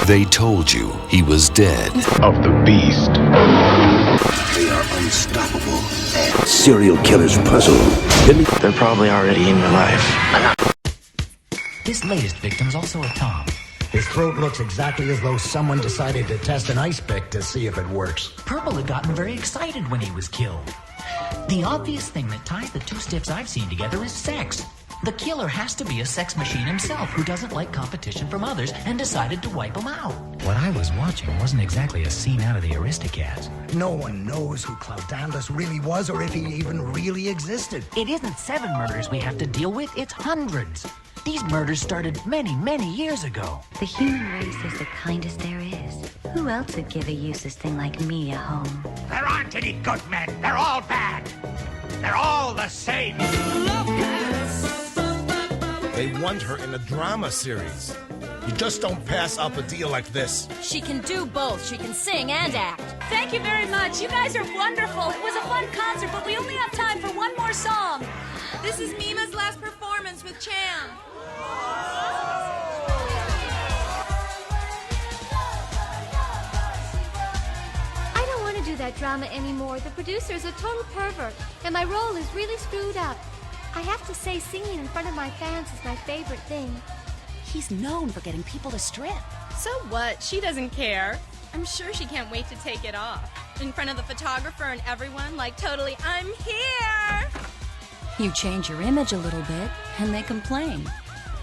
They told you he was dead. Of the beast. They are unstoppable. Serial killer's puzzle. They're probably already in your life. This latest victim's also a Tom. His throat looks exactly as though someone decided to test an ice pick to see if it works. Purple had gotten very excited when he was killed. The obvious thing that ties the two stiffs I've seen together is sex. The killer has to be a sex machine himself who doesn't like competition from others and decided to wipe them out. What I was watching wasn't exactly a scene out of the Aristocats. No one knows who Cloudandus really was or if he even really existed. It isn't 7 murders we have to deal with, it's hundreds. These murders started many, many years ago. The human race is the kindest there is. Who else would give a useless thing like me a home? There aren't any good men. They're all bad. They're all the same. They want her in a drama series. You just don't pass up a deal like this. She can do both. She can sing and act. Thank you very much. You guys are wonderful. It was a fun concert, but we only have time for one more song. This is Mima's last performance with Chan. I don't want to do that drama anymore. The producer is a total pervert, and my role is really screwed up. I have to say singing in front of my fans is my favorite thing. He's known for getting people to strip. So what? She doesn't care. I'm sure she can't wait to take it off. In front of the photographer and everyone, like totally, I'm here! You change your image a little bit, and they complain.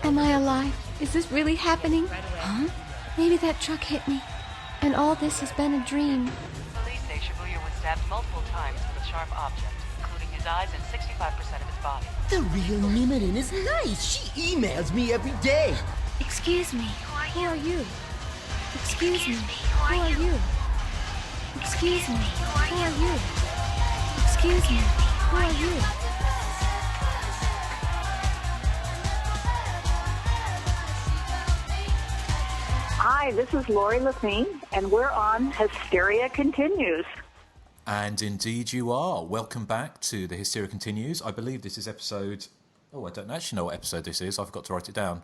Am I alive? Is this really happening? Huh? Maybe that truck hit me, and all this has been a dream. Felidae was stabbed multiple times with a sharp object, including his eyes and 65% of his body. The real Nimarin is nice. She emails me every day. Excuse me, who are you? Excuse me, who are you? Excuse me, who are you? Excuse me, who are you? Hi, this is Lori Lafine, and we're on Hysteria Continues. And indeed you are. Welcome back to the Hysteria Continues. I believe this is episode... Oh, I don't actually know what episode this is. I forgot to write it down.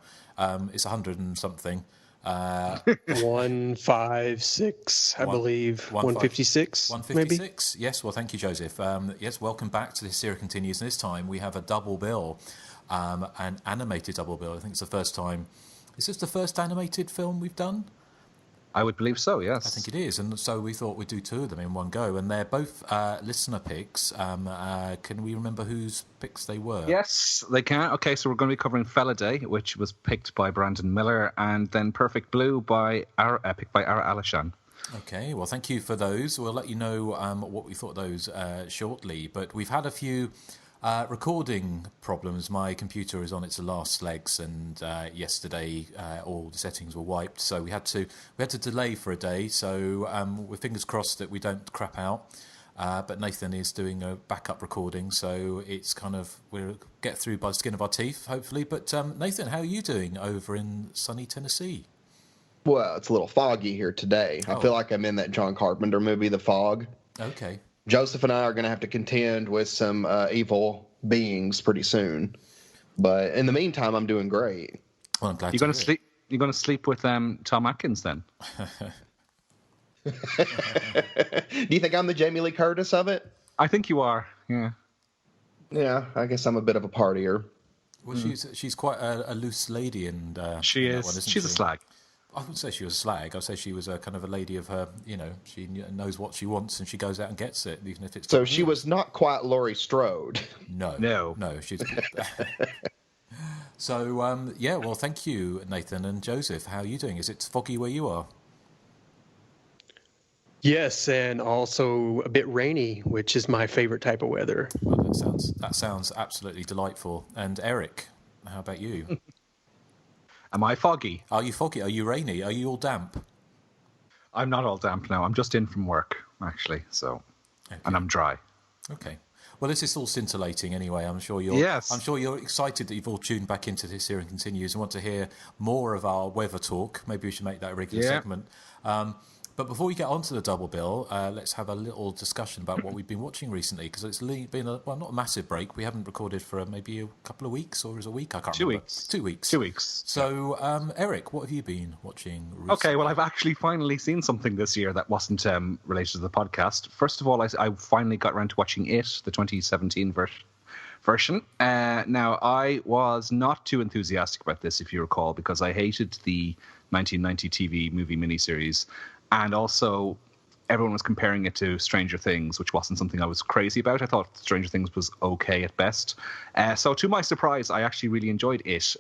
It's 100 and something. 156, I believe. 156, 156? Maybe? Yes, well, thank you, Joseph. Yes, welcome back to the Hysteria Continues. And this time we have a double bill, an animated double bill. I think it's the first time... Is this the first animated film we've done? I would believe so, yes. I think it is, and so we thought we'd do 2 of them in one go, and they're both listener picks. Can we remember whose picks they were? Yes, they can. Okay, so we're going to be covering Felidae, which was picked by Brandon Miller, and then Perfect Blue picked by Ara Alishan. Okay, well, thank you for those. We'll let you know what we thought of those shortly, but we've had a few... recording problems. My computer is on its last legs, and yesterday all the settings were wiped, so we had to delay for a day. So we're fingers crossed that we don't crap out. But Nathan is doing a backup recording, so it's kind of we'll get through by the skin of our teeth, hopefully. But Nathan, how are you doing over in sunny Tennessee? Well, it's a little foggy here today. I feel like I'm in that John Carpenter movie, The Fog. Okay. Joseph and I are going to have to contend with some evil beings pretty soon. But in the meantime, I'm doing great. Well, I'm glad you're going to sleep. You're going to sleep with Tom Atkins then? Do you think I'm the Jamie Lee Curtis of it? I think you are. Yeah. Yeah, I guess I'm a bit of a partier. Well, she's quite a loose lady, and she is. She's a slag. I wouldn't say she was a slag. I'd say she was a kind of a lady of her, she knows what she wants and she goes out and gets it, even if it's... So she was not quite Laurie Strode. No, she's... So, well, thank you, Nathan and Joseph. How are you doing? Is it foggy where you are? Yes, and also a bit rainy, which is my favorite type of weather. Well, that sounds absolutely delightful. And Erik, how about you? Am I foggy? Are you foggy? Are you rainy? Are you all damp? I'm not all damp now. I'm just in from work, actually. So, okay. And I'm dry. Okay. Well, this is all scintillating anyway. I'm sure you're. Yes. I'm sure you're excited that you've all tuned back into this here and continues and want to hear more of our weather talk. Maybe we should make that a regular segment. But before we get on to the double bill, let's have a little discussion about what we've been watching recently, because it's been not a massive break. We haven't recorded for maybe a couple of weeks, or is it a week? I can't remember. 2 weeks. 2 weeks. So, Erik, what have you been watching recently? Okay, well, I've actually finally seen something this year that wasn't related to the podcast. First of all, I finally got around to watching It, the 2017 version. Now, I was not too enthusiastic about this, if you recall, because I hated the 1990 TV movie miniseries. And also, everyone was comparing it to Stranger Things, which wasn't something I was crazy about. I thought Stranger Things was okay at best. So to my surprise, I actually really enjoyed it.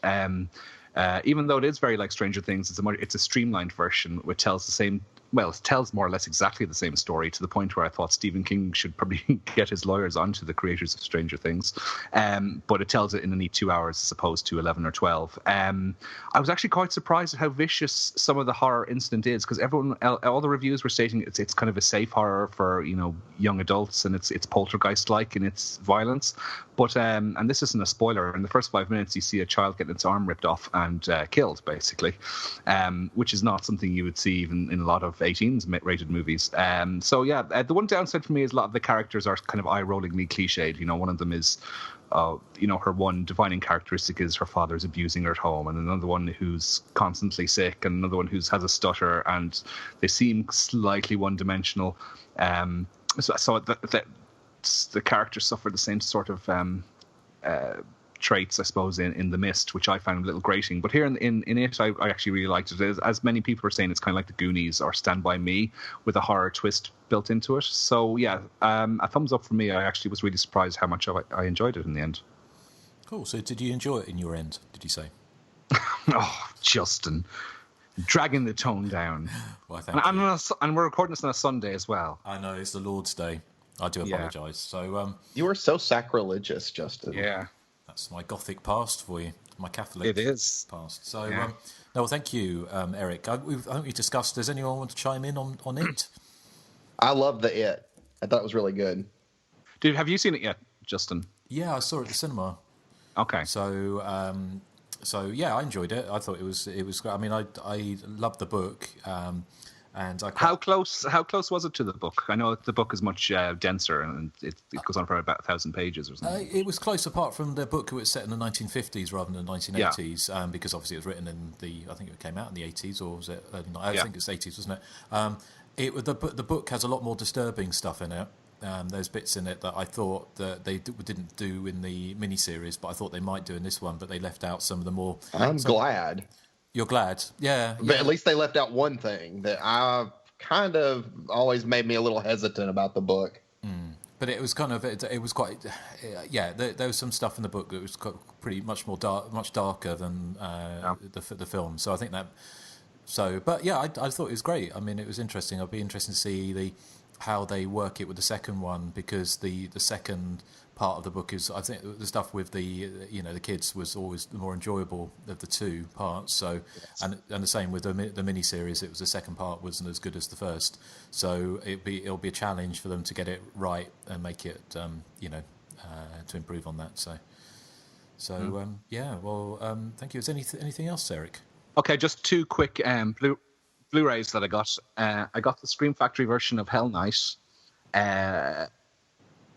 Even though it is very like Stranger Things, it's a streamlined version which tells the same... Well, it tells more or less exactly the same story, to the point where I thought Stephen King should probably get his lawyers onto the creators of Stranger Things. But it tells it in only 2 hours as opposed to 11 or 12. I was actually quite surprised at how vicious some of the horror incident is, because all the reviews were stating it's kind of a safe horror for young adults, and it's poltergeist-like in its violence. But and this isn't a spoiler. In the first 5 minutes, you see a child getting its arm ripped off and killed, basically, which is not something you would see even in a lot of 18s rated movies. So yeah, the one downside for me is a lot of the characters are kind of eye-rollingly cliched. One of them is, her one defining characteristic is her father's abusing her at home, and another one who's constantly sick, and another one who has a stutter, and they seem slightly one-dimensional. So the characters suffer the same sort of traits, I suppose, in The Mist, which I found a little grating. But here in It, I actually really liked it. As many people are saying, it's kind of like The Goonies or Stand By Me with a horror twist built into it. So yeah, a thumbs up for me. I actually was really surprised how much I enjoyed it in the end. Cool. So did you enjoy it in your end, did you say? Oh, Justin. Dragging the tone down. Well, thank you. And we're recording this on a Sunday as well. I know, it's the Lord's Day. I do apologise. So you are so sacrilegious, Justin. Yeah. That's my Gothic past for you, my Catholic past. So, yeah. No, well, thank you, Erik. I think we discussed. Does anyone want to chime in on it? I love the It. I thought it was really good. Dude, have you seen it yet, Justin? Yeah, I saw it at the cinema. Okay. So yeah, I enjoyed it. I thought it was great. I mean, I loved the book. And how close was it to the book? I know the book is much denser, and it goes on for about 1,000 pages or something. It was close, apart from the book, which was set in the 1950s rather than the 1980s, because obviously it was written in I think it came out in the 80s, or was it early 90s? I think it's 80s, wasn't it? The book has a lot more disturbing stuff in it. There's bits in it that I thought that they didn't do in the miniseries, but I thought they might do in this one, but they left out some of the more... I'm glad. You're glad, yeah. But at least they left out one thing that I kind of always made me a little hesitant about the book. But it was kind of it was quite there was some stuff in the book that was pretty much darker than the film. So I think that. So, but yeah, I thought it was great. I mean, it was interesting. I'd be interested to see how they work it with the second one, because the second part of the book is, I think, the stuff with the kids was always the more enjoyable of the two parts. So, yes. and the same with the miniseries, it was the second part wasn't as good as the first. So it'll be a challenge for them to get it right and make it to improve on that. So yeah. Well, thank you. Is anything else, Erik? Okay, just two quick Blu-rays that I got. I got the Scream Factory version of Hell Night.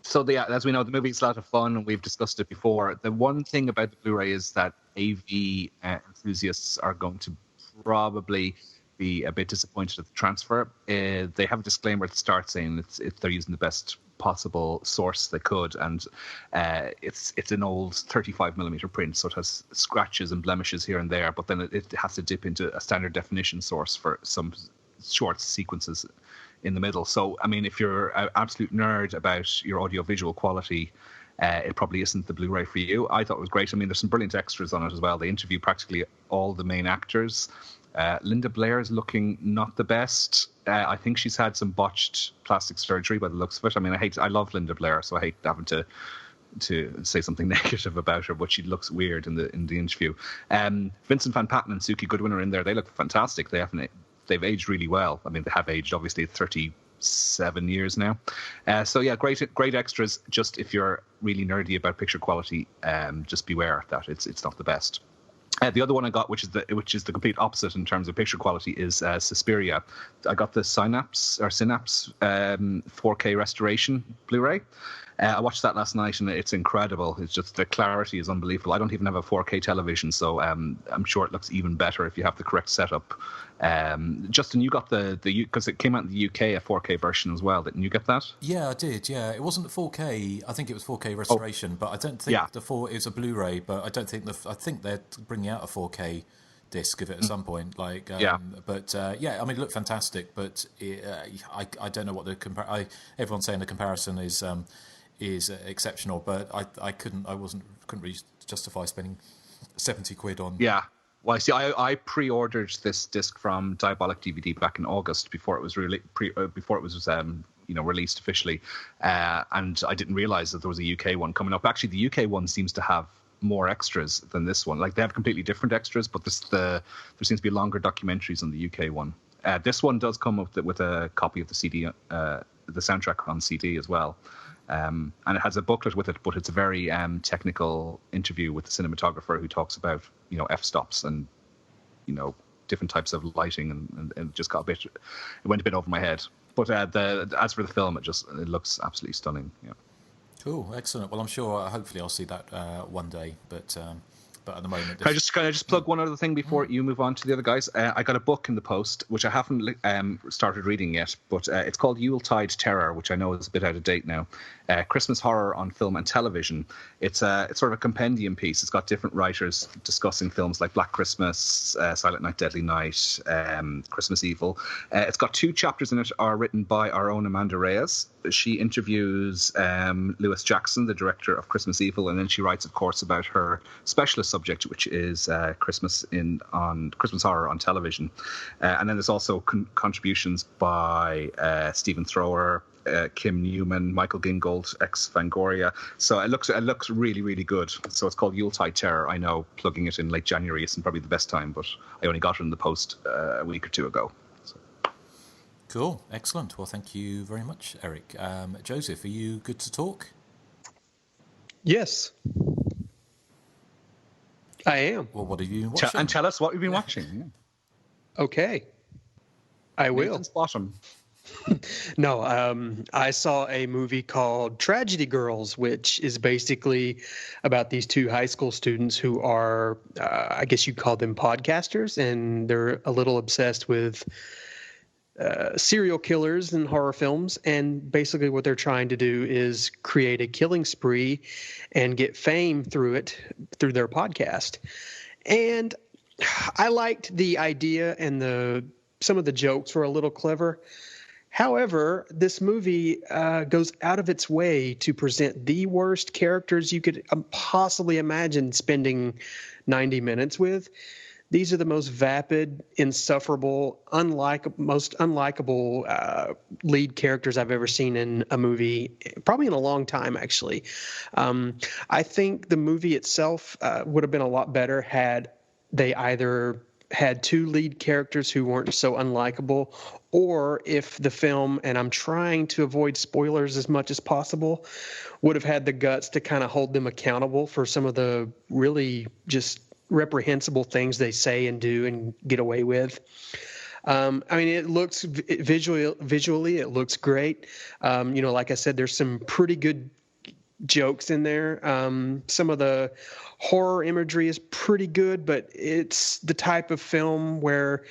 So as we know, the movie's a lot of fun, and we've discussed it before. The one thing about the Blu-ray is that AV enthusiasts are going to probably be a bit disappointed at the transfer. They have a disclaimer at the start saying they're using the best possible source they could, and it's an old 35mm print, so it has scratches and blemishes here and there, but then it has to dip into a standard definition source for some short sequences in the middle. So, I mean, if you're an absolute nerd about your audiovisual quality, it probably isn't the Blu-ray for you. I thought it was great. I mean, there's some brilliant extras on it as well. They interview practically all the main actors. Linda Blair is looking not the best. I think she's had some botched plastic surgery by the looks of it. I mean, I love Linda Blair, so I hate having to say something negative about her, but she looks weird in the interview. Vincent Van Patten and Suki Goodwin are in there. They look fantastic. They've aged really well. I mean, they have aged, obviously, 37 years now. So yeah, great extras. Just if you're really nerdy about picture quality, just beware that it's not the best. The other one I got, which is the complete opposite in terms of picture quality, is Hysteria. I got the Synapse 4K restoration Blu-ray. I watched that last night, and it's incredible. It's just the clarity is unbelievable. I don't even have a 4K television, so I'm sure it looks even better if you have the correct setup. Justin, you got the because it came out in the UK a 4K version as well. Didn't you get that? Yeah, I did. Yeah, it wasn't 4K. I think it was 4K restoration, but I don't think it was a Blu-ray. But I don't think I think they're bringing out a 4K disc of it at some point. Like, but I mean, it looked fantastic. But I don't know what the everyone's saying the comparison is exceptional, but I couldn't really justify spending £70 on. Yeah. Well, see, I pre-ordered this disc from Diabolic DVD back in August before it was released officially, and I didn't realize that there was a UK one coming up. Actually, the UK one seems to have more extras than this one. Like, they have completely different extras, but there seems to be longer documentaries on the UK one. This one does come with a copy of the CD, the soundtrack on CD as well. And it has a booklet with it, but it's a very technical interview with the cinematographer who talks about, f-stops and, different types of lighting, and it just got it went a bit over my head. But as for the film, it looks absolutely stunning. Yeah. Cool, excellent. Well, I'm sure, hopefully I'll see that one day, but at the moment... Can I just plug one other thing before you move on to the other guys? I got a book in the post, which I haven't started reading yet, but it's called Yuletide Terror, which I know is a bit out of date now. Christmas Horror on Film and Television. It's sort of a compendium piece. It's got different writers discussing films like Black Christmas, Silent Night, Deadly Night, Christmas Evil. It's got 2 chapters in it are written by our own Amanda Reyes. She interviews Lewis Jackson, the director of Christmas Evil, and then she writes, of course, about her specialist subject, which is Christmas Horror on television. And then there's also contributions by Stephen Thrower, Kim Newman, Michael Gingold, ex Fangoria. So it looks really, really good. So it's called Yuletide Terror. I know plugging it in late January isn't probably the best time, but I only got it in the post a week or 2 ago. So. Cool, excellent. Well, thank you very much, Erik. Joseph, are you good to talk? Yes, I am. Well, what have you been watching? And tell us what you've been watching. Yeah. Okay, I will. Nathan's bottom. No, I saw a movie called Tragedy Girls, which is basically about these 2 high school students who are, I guess you'd call them podcasters, and they're a little obsessed with serial killers and horror films. And basically what they're trying to do is create a killing spree and get fame through their podcast. And I liked the idea, and some of the jokes were a little clever. However, this movie goes out of its way to present the worst characters you could possibly imagine spending 90 minutes with. These are the most vapid, insufferable, most unlikable lead characters I've ever seen in a movie, probably in a long time, actually. I think the movie itself would have been a lot better had they either had 2 lead characters who weren't so unlikable, or if the film, and I'm trying to avoid spoilers as much as possible, would have had the guts to kind of hold them accountable for some of the really just reprehensible things they say and do and get away with. I mean, it looks visually, it looks great. Like I said, there's some pretty good jokes in there. Some of the horror imagery is pretty good, but it's the type of film where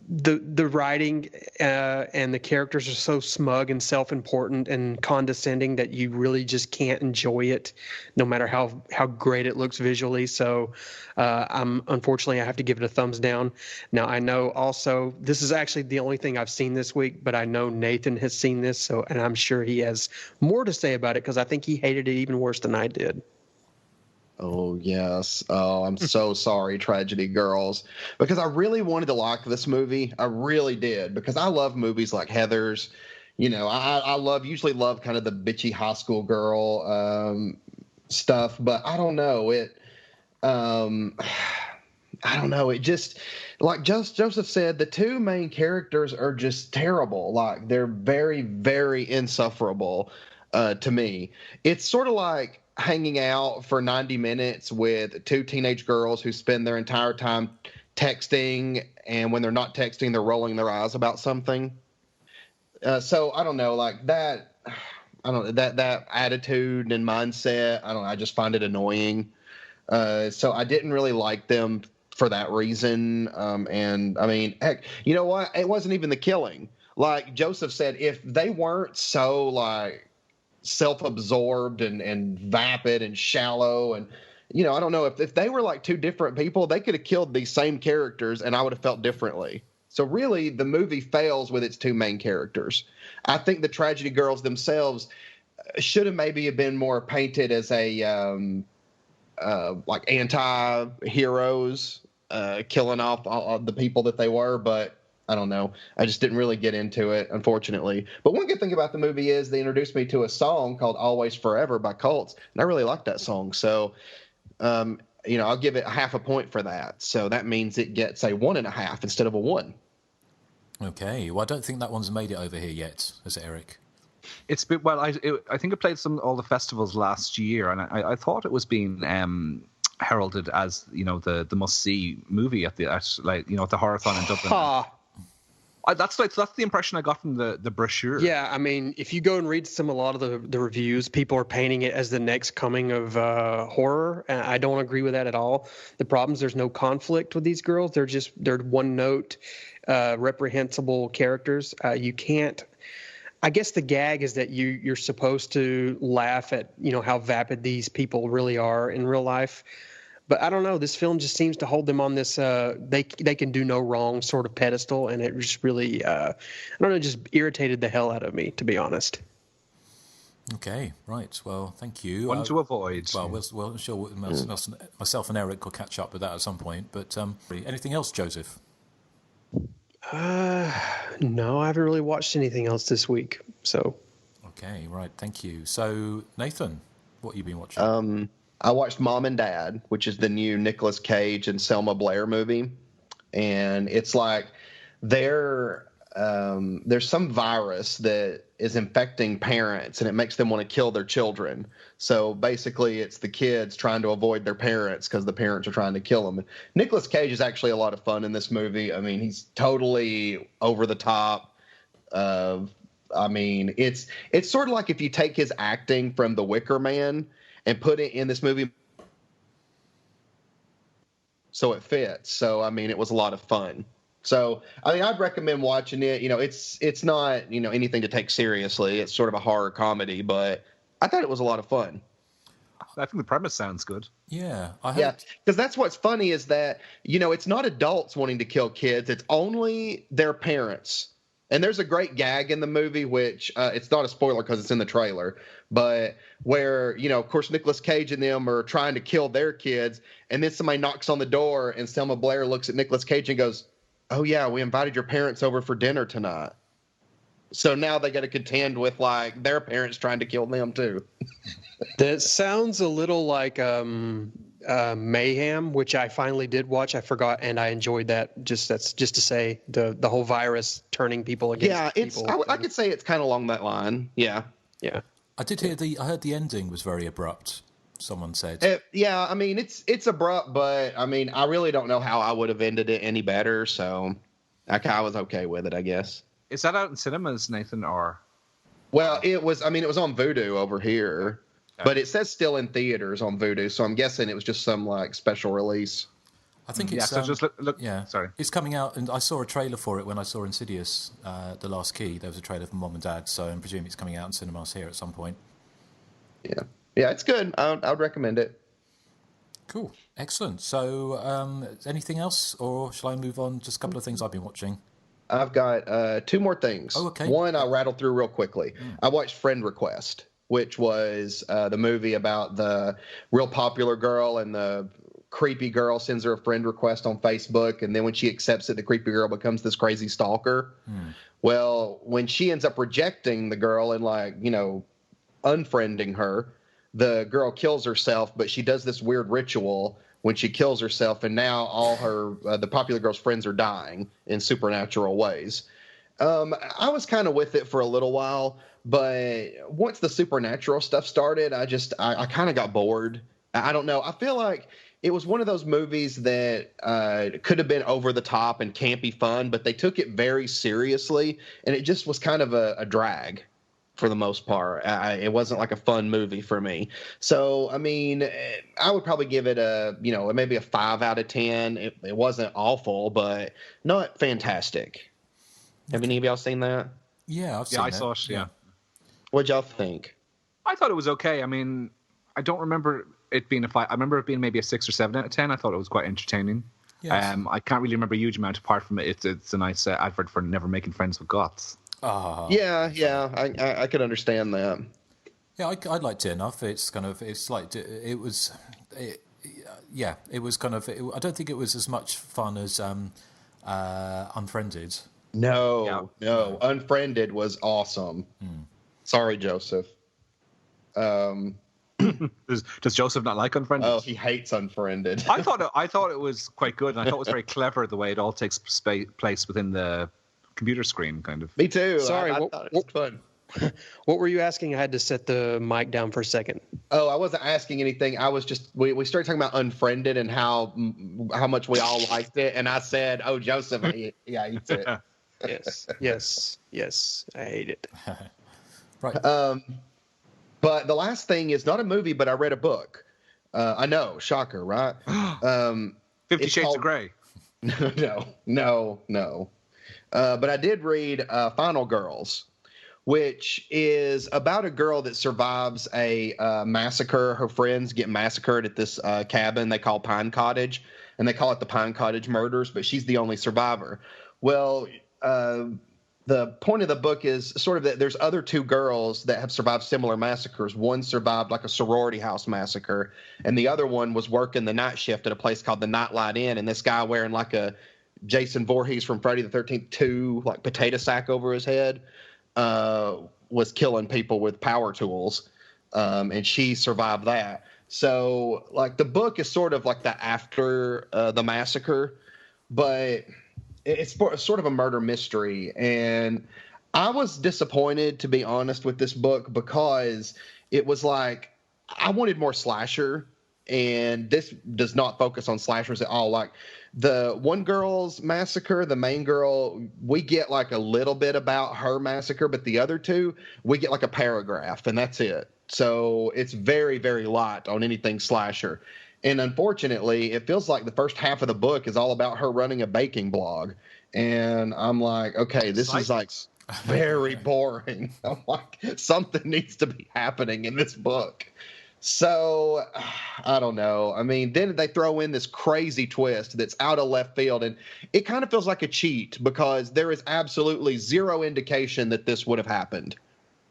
the writing and the characters are so smug and self-important and condescending that you really just can't enjoy it, no matter how great it looks visually. So unfortunately, I have to give it a thumbs down. Now, I know also this is actually the only thing I've seen this week, but I know Nathan has seen this, and I'm sure he has more to say about it, because I think he hated it even worse than I did. Oh, yes. Oh, I'm so sorry, Tragedy Girls, because I really wanted to like this movie. I really did, because I love movies like Heathers. I usually love kind of the bitchy high school girl stuff, but I don't know. It just, like Joseph said, the 2 main characters are just terrible. Like, they're very, very insufferable to me. It's sort of like, hanging out for 90 minutes with two teenage girls who spend their entire time texting, and when they're not texting, they're rolling their eyes about something. So I don't know, like that. I don't know, that attitude and mindset. I don't know. I just find it annoying. So I didn't really like them for that reason. And I mean, heck, you know what? It wasn't even the killing. Like Joseph said, if they weren't so like self-absorbed and vapid and shallow, and you know, I don't know, if they were like two different people, they could have killed these same characters and I would have felt differently. So really, the movie fails with its two main characters. I think the tragedy girls themselves should have maybe been more painted as a like anti-heroes, killing off all the people that they were, but I don't know. I just didn't really get into it, unfortunately. But one good thing about the movie is they introduced me to a song called Always Forever by Cults, and I really liked that song. So, you know, I'll give it a half a point for that. So that means it gets a 1.5 instead of a 1. Okay. Well, I don't think that one's made it over here yet, has it, Erik? It's been, well, I think it played all the festivals last year, and I thought it was being heralded as, you know, the must see movie at the Horathon in Dublin. That's the impression I got from the brochure. Yeah, I mean, if you go and read a lot of the reviews, people are painting it as the next coming of horror, and I don't agree with that at all. The problem is there's no conflict with these girls. They're one note, reprehensible characters. You can't. I guess the gag is that you're supposed to laugh at, you know, how vapid these people really are in real life. But I don't know. This film just seems to hold them on this they can do no wrong sort of pedestal, and it just really I don't know, just irritated the hell out of me, to be honest. Okay, right. Well, thank you. One to avoid. Well, we'll sure myself and Erik will catch up with that at some point. But anything else, Joseph? No, I haven't really watched anything else this week. So. Okay, right. Thank you. So, Nathan, what have you been watching? I watched Mom and Dad, which is the new Nicolas Cage and Selma Blair movie, and it's like there's some virus that is infecting parents, and it makes them want to kill their children. So basically, it's the kids trying to avoid their parents because the parents are trying to kill them. Nicolas Cage is actually a lot of fun in this movie. I mean, he's totally over the top. I mean, it's sort of like if you take his acting from The Wicker Man and put it in this movie, so it fits. So I mean, it was a lot of fun. So I mean, I'd recommend watching it. You know, it's not, you know, anything to take seriously. It's sort of a horror comedy, but I thought it was a lot of fun. I think the premise sounds good. Yeah, because that's what's funny is that, you know, it's not adults wanting to kill kids; it's only their parents. And there's a great gag in the movie, which it's not a spoiler because it's in the trailer, but where, you know, of course, Nicolas Cage and them are trying to kill their kids, and then somebody knocks on the door, and Selma Blair looks at Nicolas Cage and goes, "Oh yeah, we invited your parents over for dinner tonight." So now they got to contend with like their parents trying to kill them too. That sounds a little like Mayhem, which I finally did watch. I forgot, and I enjoyed that. That's just to say the whole virus turning people against people. Yeah, I could say it's kind of along that line. Yeah. I did hear I heard the ending was very abrupt. Someone said. Yeah, I mean it's abrupt, but I mean I really don't know how I would have ended it any better. So I was okay with it, I guess. Is that out in cinemas, Nathan, or? Well, it was. I mean, it was on Vudu over here, but it says still in theaters on Vudu. So I'm guessing it was just some like special release. I think it's. So just look. Yeah, sorry. It's coming out, and I saw a trailer for it when I saw Insidious, The Last Key. There was a trailer for Mom and Dad, so I'm presuming it's coming out in cinemas here at some point. Yeah, it's good. I would recommend it. Cool, excellent. So, anything else, or shall I move on? Just a couple of things I've been watching. I've got 2 more things. Oh, okay. One I'll rattle through real quickly. I watched Friend Request, which was the movie about the real popular girl, and the creepy girl sends her a friend request on Facebook, and then when she accepts it, the creepy girl becomes this crazy stalker. Well, when she ends up rejecting the girl and, like, you know, unfriending her, the girl kills herself, but she does this weird ritual when she kills herself, and now all her the popular girl's friends are dying in supernatural ways. I was kind of with it for a little while, but once the supernatural stuff started, I kind of got bored. I don't know. I feel like it was one of those movies that could have been over the top and campy fun, but they took it very seriously, and it just was kind of a drag for the most part. It wasn't like a fun movie for me. So, I mean, I would probably give it maybe a 5 out of 10. It wasn't awful, but not fantastic. Have any of y'all seen that? Yeah, I've seen I saw it, yeah. What'd y'all think? I thought it was okay. I mean, I don't remember it being a 5. I remember it being maybe a 6 or 7 out of 10. I thought it was quite entertaining. Yes. I can't really remember a huge amount apart from it. It's a nice advert for never making friends with goths. Yeah, I could understand that. Yeah, I liked it enough. It was kind of. I don't think it was as much fun as Unfriended. No. Unfriended was awesome. Sorry, Joseph. Does Joseph not like Unfriended? Oh, he hates Unfriended. I thought it was quite good, and I thought it was very clever the way it all takes place within the computer screen, kind of. Me too. Sorry, I thought it was fun. What were you asking? I had to set the mic down for a second. Oh, I wasn't asking anything. I was just we started talking about Unfriended and how much we all liked it, and I said, "Oh, Joseph, he hates it." Yes, I hate it. Right. But the last thing is not a movie, but I read a book. I know, shocker, right? 50 Shades of Grey. No. But I did read Final Girls, which is about a girl that survives a massacre. Her friends get massacred at this cabin they call Pine Cottage, and they call it the Pine Cottage Murders, but she's the only survivor. Well, the point of the book is sort of that there's other 2 girls that have survived similar massacres. One survived like a sorority house massacre, and the other one was working the night shift at a place called the Nightlight Inn, and this guy wearing like a Jason Voorhees from Friday the 13th 2, like potato sack over his head, was killing people with power tools, and she survived that. So, like, the book is sort of like the after the massacre, but it's sort of a murder mystery. And I was disappointed, to be honest, with this book because it was like I wanted more slasher, and this does not focus on slashers at all. Like, the one girl's massacre, the main girl, we get like a little bit about her massacre, but the other 2, we get like a paragraph, and that's it. So it's very, very light on anything slasher. And unfortunately, it feels like the first half of the book is all about her running a baking blog. And I'm like, okay, this is like very boring. I'm like, something needs to be happening in this book. So, I don't know. I mean, then they throw in this crazy twist that's out of left field, and it kind of feels like a cheat because there is absolutely zero indication that this would have happened,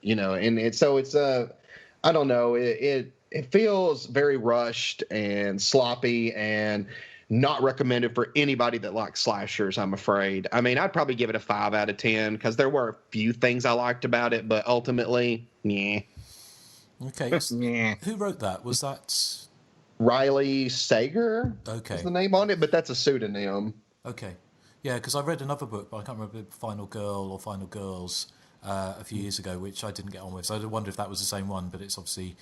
and so it's I don't know. It feels very rushed and sloppy and not recommended for anybody that likes slashers, I'm afraid. I mean, I'd probably give it a 5 out of 10 because there were a few things I liked about it, but ultimately, yeah. Okay. Who wrote that? Was that Riley Sager? Okay. Is the name on it, but that's a pseudonym. Okay. Yeah, because I read another book, but I can't remember, Final Girl or Final Girls, a few years ago, which I didn't get on with. So I wonder if that was the same one, but it's obviously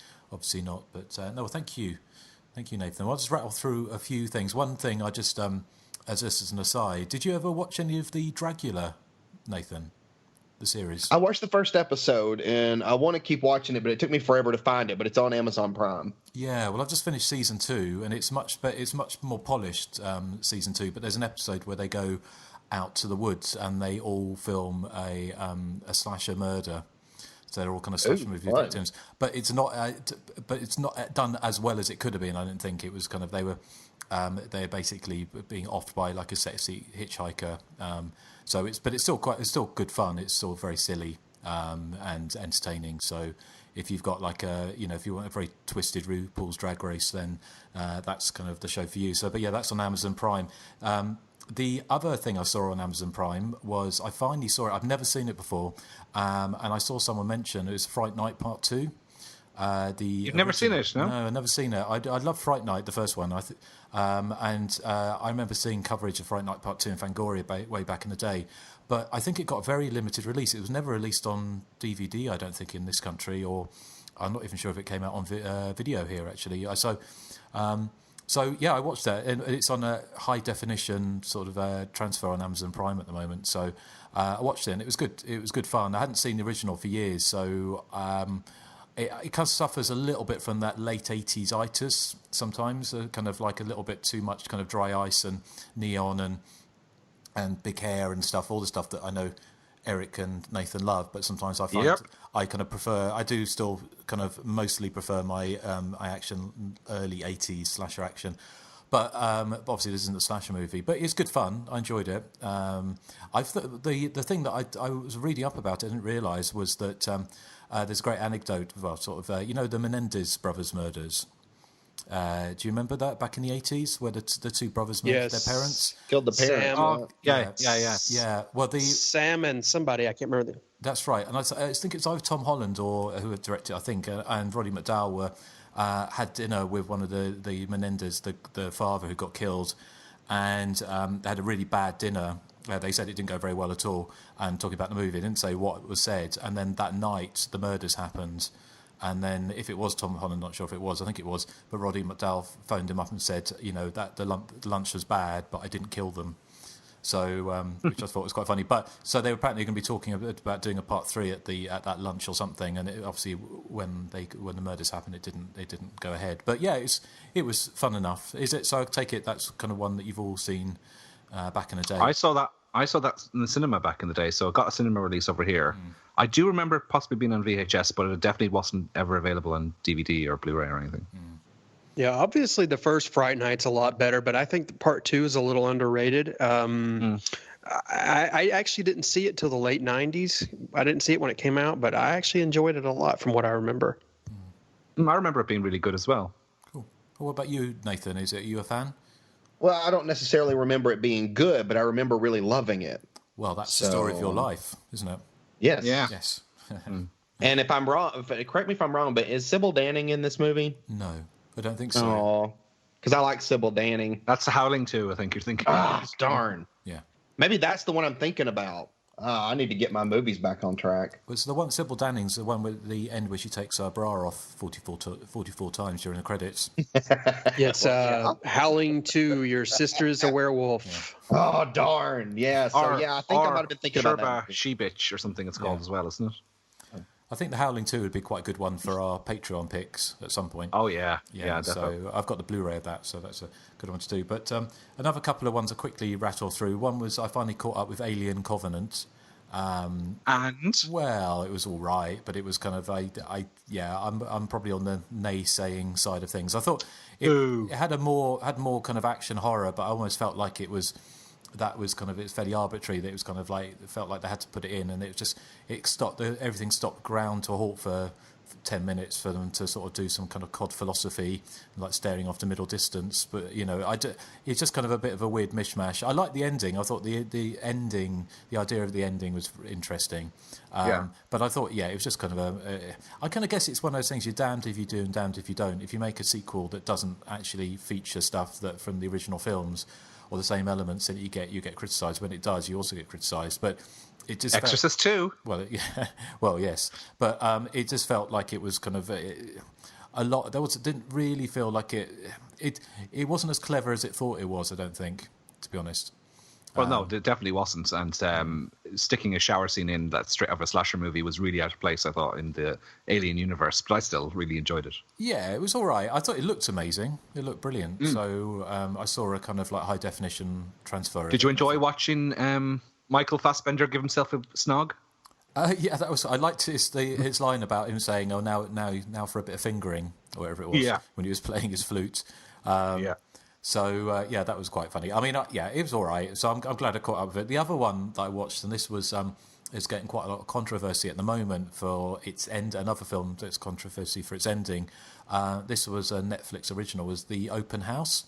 not. But no, thank you, Nathan. I'll just rattle through a few things. One thing I just, as an aside, did you ever watch any of the Dragula, Nathan? The series. I watched the first episode, and I want to keep watching it, but it took me forever to find it. But it's on Amazon Prime. Yeah, well, I've just finished season 2, and it's much more polished season 2. But there's an episode where they go out to the woods and they all film a slasher murder. So they're all kind of slasher movie victims. But it's not done as well as it could have been. I didn't think it was kind of they're basically being offed by like a sexy hitchhiker. So it's still good fun. It's still very silly and entertaining. So if you've got like if you want a very twisted RuPaul's Drag Race, then that's kind of the show for you. So, but yeah, that's on Amazon Prime. The other thing I saw on Amazon Prime was I finally saw it. I've never seen it before, and I saw someone mention it was Fright Night Part 2. You've never seen it, no? No, I've never seen it. I love Fright Night, the first one. I remember seeing coverage of Fright Night Part 2 in Fangoria way back in the day. But I think it got a very limited release. It was never released on DVD, I don't think, in this country, or I'm not even sure if it came out on video here, actually. So yeah, I watched that, and it's on a high definition sort of transfer on Amazon Prime at the moment. So I watched it, and it was good. It was good fun. I hadn't seen the original for years, so it kind of suffers a little bit from that late 80s itis sometimes, kind of like a little bit too much kind of dry ice and neon and big hair and stuff, all the stuff that I know Erik and Nathan love, but sometimes I find I kind of prefer. I do still kind of mostly prefer my action, early 80s slasher action, but obviously this isn't a slasher movie. But it's good fun. I enjoyed it. The thing that I was reading up about, I didn't realise, was that there's a great anecdote. Well, sort of the Menendez brothers murders. Do you remember that back in the 80s, where the two brothers murdered their parents? Killed the parents. Yeah. Well, Sam and somebody, I can't remember. That's right. And I think it's either Tom Holland or who had directed, I think, and Roddy McDowall had dinner with one of the Menendez, the father who got killed, and they had a really bad dinner. They said it didn't go very well at all. And talking about the movie, they didn't say what was said. And then that night, the murders happened. And then, if it was Tom Holland, not sure if it was, I think it was, but Roddy McDowall phoned him up and said, that the lunch was bad, but I didn't kill them. So, which I thought was quite funny. But so they were apparently going to be talking about doing a part 3 at that lunch or something. And obviously, when the murders happened, it didn't go ahead. But yeah, it was fun enough. Is it? So I take it that's kind of one that you've all seen back in the day. I saw that in the cinema back in the day, so I got a cinema release over here. I do remember it possibly being on VHS, but it definitely wasn't ever available on DVD or Blu-ray or anything. Yeah, obviously the first Fright Night's a lot better, but I think part 2 is a little underrated. I actually didn't see it till the late 90s. I didn't see it when it came out, but I actually enjoyed it a lot from what I remember. I remember it being really good as well. Cool. What about you, Nathan? Are you a fan? Well, I don't necessarily remember it being good, but I remember really loving it. Well, that's the story of your life, isn't it? Yes. Yeah. Yes. And if I'm wrong, correct me if I'm wrong, but is Sybil Danning in this movie? No, I don't think so. Oh, because I like Sybil Danning. That's The Howling 2, I think you're thinking. Ah, darn. Yeah. Maybe that's the one I'm thinking about. I need to get my movies back on track. It's the one, Sybil Danning's the one with the end where she takes her bra off 44 times during the credits. Yes, Howling 2, Your Sister is a Werewolf. Yeah. Oh, darn. Yeah, so I think I might have been thinking about that. She-Bitch or something it's called as well, isn't it? I think The Howling 2 would be quite a good one for our Patreon picks at some point. Oh, yeah. Yeah, definitely. So I've got the Blu-ray of that, so that's a good one to do. But another couple of ones I quickly rattle through. One was I finally caught up with Alien Covenant. And? Well, it was all right, but it was kind of I'm probably on the naysaying side of things. I thought it had more kind of action horror, but I almost felt like it's fairly arbitrary. That it was kind of like it felt like they had to put it in, and everything stopped ground to a halt for 10 minutes for them to sort of do some kind of COD philosophy, like staring off the middle distance. But it's just kind of a bit of a weird mishmash. I liked the ending. I thought the idea of the ending was interesting. But I thought, it was just kind of I kind of guess it's one of those things. You're damned if you do and damned if you don't. If you make a sequel that doesn't actually feature stuff that from the original films or the same elements, then you get criticised. When it does, you also get criticised. But it just Exorcist 2. Well, yeah, well, yes, but it just felt like it was kind of a lot. Didn't really feel like it wasn't as clever as it thought it was. I don't think, to be honest. Well, no, it definitely wasn't. And sticking a shower scene in that straight of a slasher movie was really out of place, I thought, in the Alien universe. But I still really enjoyed it. Yeah, it was all right. I thought it looked amazing. It looked brilliant. So I saw a kind of like high definition transfer. Did you enjoy watching Michael Fassbender give himself a snog? Yeah, that was. I liked his line about him saying, "Oh, now for a bit of fingering," or whatever it was. Yeah. When he was playing his flute. So that was quite funny. I mean, it was all right. So I'm glad I caught up with it. The other one that I watched, and this was is getting quite a lot of controversy at the moment for its end. Another film that's controversy for its ending. This was a Netflix original. Was The Open House,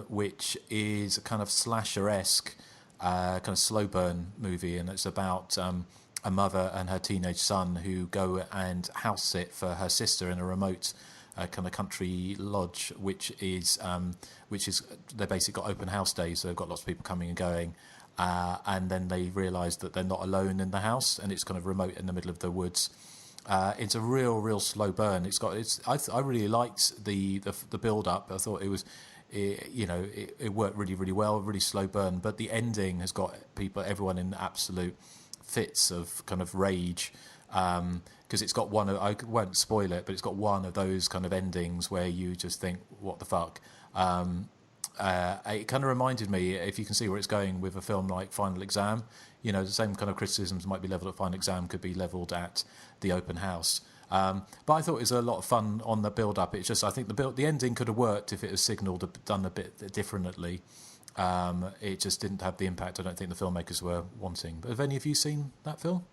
which is a kind of slasher-esque. Kind of slow burn movie, and it's about a mother and her teenage son who go and house sit for her sister in a remote kind of country lodge, which is they basically got open house days, so they've got lots of people coming and going, and then they realise that they're not alone in the house, and it's kind of remote in the middle of the woods. It's a real slow burn. I really liked the build up. I thought it worked really well, really slow burn. But the ending has got everyone in absolute fits of kind of rage, because it's got I won't spoil it, but it's got one of those kind of endings where you just think, what the fuck. It kind of reminded me, if you can see where it's going with a film like Final Exam, the same kind of criticisms might be levelled at Final Exam could be levelled at The Open House. But I thought it was a lot of fun on the build-up. It's just, I think the ending could have worked if it was signalled, done a bit differently. It just didn't have the impact I don't think the filmmakers were wanting. But have any of you seen that film?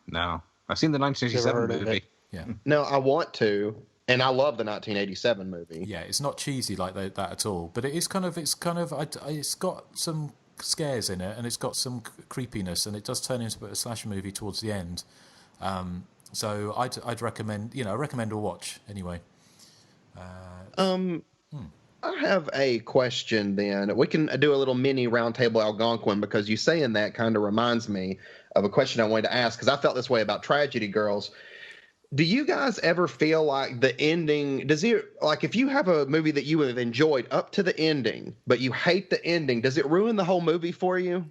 No. I've seen the 1987 movie. Yeah. No, I want to. And I love the 1987 movie. Yeah, it's not cheesy like that at all, but it's got some scares in it, and it's got some creepiness, and it does turn into a slasher movie towards the end. So I'd recommend, recommend a watch anyway. I have a question then. We can do a little mini roundtable Algonquin, because you saying that kind of reminds me of a question I wanted to ask, because I felt this way about Tragedy Girls. Do you guys ever feel like the ending, if you have a movie that you have enjoyed up to the ending, but you hate the ending, does it ruin the whole movie for you?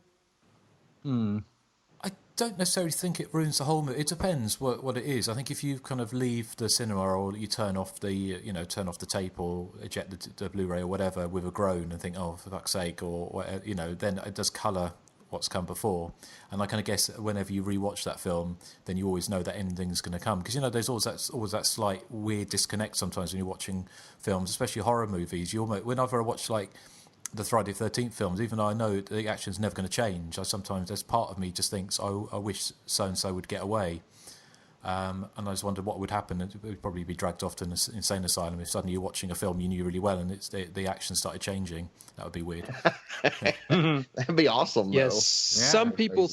I don't necessarily think it ruins the whole movie. It depends what it is. I think if you kind of leave the cinema, or you turn off the tape, or eject the Blu-ray or whatever with a groan and think, oh, for fuck's sake, or whatever, then it does colour what's come before. And I kind of guess whenever you rewatch that film, then you always know that ending's going to come, because there's always that slight weird disconnect sometimes when you're watching films, especially horror movies. Whenever I watch like the Friday the 13th films, even though I know the action's never going to change, sometimes there's part of me just thinks, oh, I wish so and so would get away. And I just wondered what would happen. It would probably be dragged off to an insane asylum if suddenly you're watching a film you knew really well and the action started changing. That would be weird. That'd be awesome. Yes, though. some people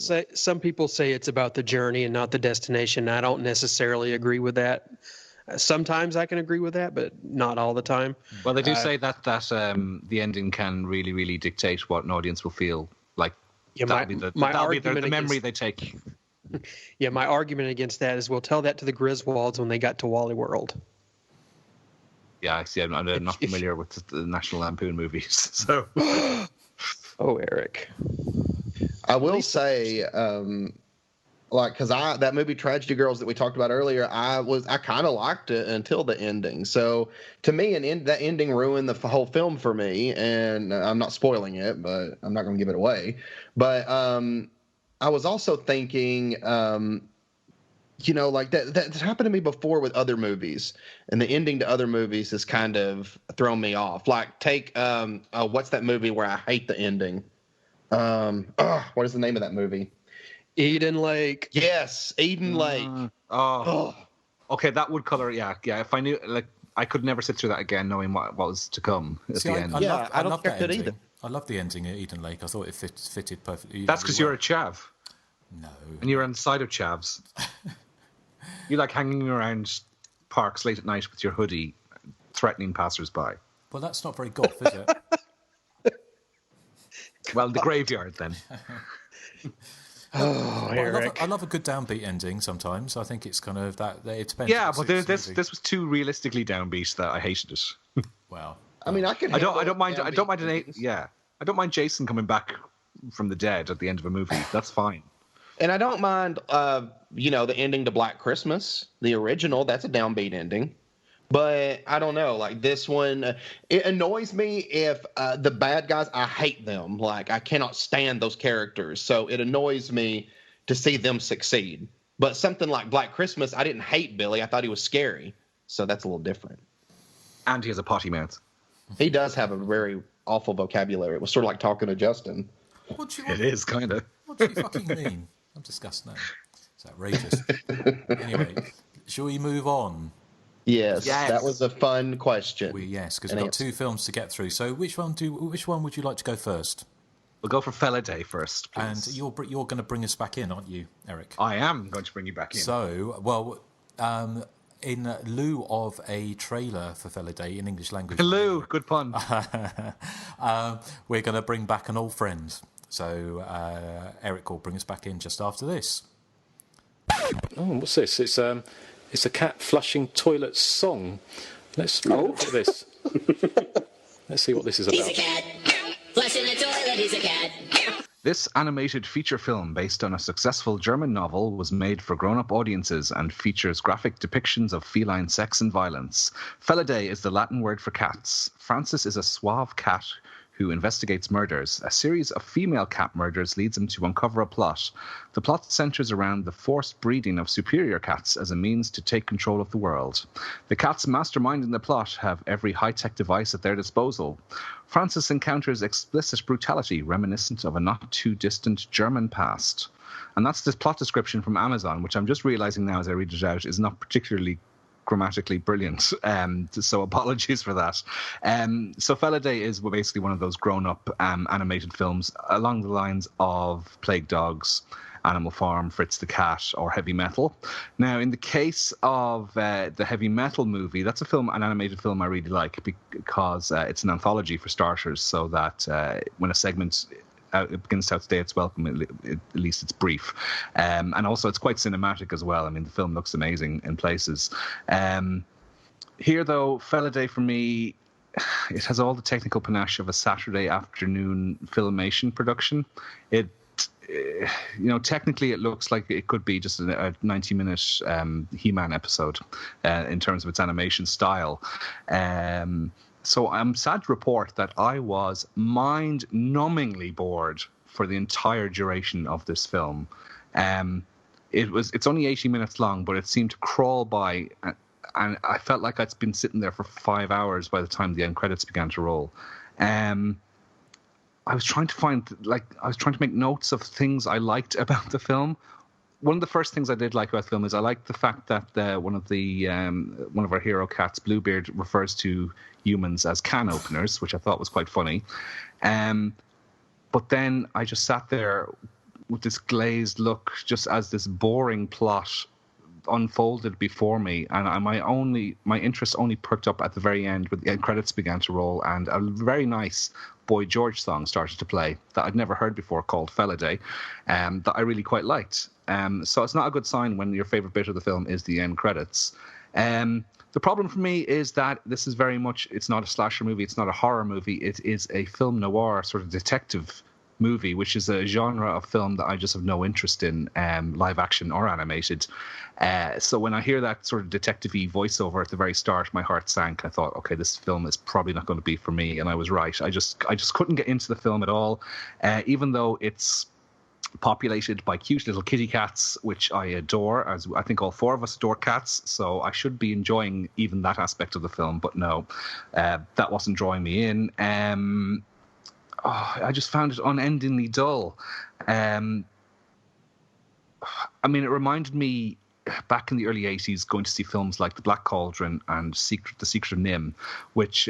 say it's about the journey and not the destination. I don't necessarily agree with that. Sometimes I can agree with that, but not all the time. Well, they do say that the ending can really, really dictate what an audience will feel like. Yeah, that'll be the memory they take. Yeah, my argument against that is we'll tell that to the Griswolds when they got to Wally World. Yeah, I see. I'm not familiar with the National Lampoon movies, so. Oh, Eric. I will say, because that movie Tragedy Girls that we talked about earlier, I kind of liked it until the ending. So to me, that ending ruined the whole film for me, and I'm not spoiling it, but I'm not going to give it away. But I was also thinking, that's happened to me before with other movies, and the ending to other movies has kind of thrown me off. Like, take what's that movie where I hate the ending? What is the name of that movie? Eden Lake. Yes, Eden Lake. Okay, that would color. Yeah. If I knew, I could never sit through that again, knowing what was to come at the end. I don't care that either. I love the ending at Eden Lake. I thought it fitted perfectly. That's because you're a chav. No. And you're on the side of chavs. You like hanging around parks late at night with your hoodie, threatening passers-by. Well, that's not very goth, is it? Well, the graveyard then. Eric. I love a good downbeat ending sometimes. I think it's kind of that. It depends. Yeah, but this was too realistically downbeat that I hated it. Well, I mean, I don't mind Jason coming back from the dead at the end of a movie. That's fine. And I don't mind, the ending to Black Christmas, the original. That's a downbeat ending. But I don't know, like this one, it annoys me if the bad guys, I hate them. Like, I cannot stand those characters. So it annoys me to see them succeed. But something like Black Christmas, I didn't hate Billy. I thought he was scary. So that's a little different. And he has a potty mouth. He does have a very awful vocabulary. It was sort of like talking to Justin. It is, kind of. What do you fucking mean? I'm disgusting now. It's outrageous. Anyway, shall we move on? Yes, that was a fun question. Because we've got two films to get through. So which one would you like to go first? We'll go for Felidae first, please. And you're going to bring us back in, aren't you, Eric? I am going to bring you back in. So, well, in lieu of a trailer for Felidae in English language... Hello, good pun. We're going to bring back an old friend. So Eric will bring us back in just after this. Oh, what's this? It's a cat flushing toilet song. Let's look at this. Let's see what this is about. He's a cat. Flushing the toilet, he's a cat. This animated feature film, based on a successful German novel, was made for grown-up audiences and features graphic depictions of feline sex and violence. Felidae is the Latin word for cats. Francis is a suave cat who investigates murders. A series of female cat murders leads him to uncover a plot. The plot centers around the forced breeding of superior cats as a means to take control of the world. The cats masterminding the plot have every high-tech device at their disposal. Francis encounters explicit brutality reminiscent of a not-too-distant German past. And that's the plot description from Amazon, which I'm just realizing now as I read it out is not particularly grammatically brilliant, so apologies for that. So Felidae is basically one of those grown-up animated films along the lines of Plague Dogs, Animal Farm, Fritz the Cat, or Heavy Metal. Now, in the case of the Heavy Metal movie, that's an animated film I really like because it's an anthology for starters, so that when a segment begins to outstay its welcome, at least it's brief. And also it's quite cinematic as well. I mean, the film looks amazing in places. Here, though, Felidae for me, it has all the technical panache of a Saturday afternoon filmation production. Technically it looks like it could be just a 90-minute He-Man episode in terms of its animation style. So I'm sad to report that I was mind-numbingly bored for the entire duration of this film. It's only 80 minutes long, but it seemed to crawl by, and I felt like I'd been sitting there for 5 hours by the time the end credits began to roll. I was trying to make notes of things I liked about the film. One of the first things I did like about the film is I liked the fact that one of our hero cats, Bluebeard, refers to humans as can openers, which I thought was quite funny. But then I just sat there with this glazed look, just as this boring plot unfolded before me, and my interest only perked up at the very end when the end credits began to roll, and a very nice Boy George song started to play that I'd never heard before, called Felidae, that I really quite liked. So it's not a good sign when your favorite bit of the film is the end credits. The problem for me is that this is very much, it's not a slasher movie, it's not a horror movie, it is a film noir sort of detective movie, which is a genre of film that I just have no interest in, live action or animated. So when I hear that sort of detective-y voiceover at the very start, my heart sank. I thought, okay, this film is probably not going to be for me, and I was right. I just couldn't get into the film at all, even though it's populated by cute little kitty cats, which I adore, as I think all four of us adore cats, so I should be enjoying even that aspect of the film, but no, that wasn't drawing me in. I just found it unendingly dull. I mean, it reminded me back in the early 80s going to see films like The Black Cauldron and The Secret of Nim, which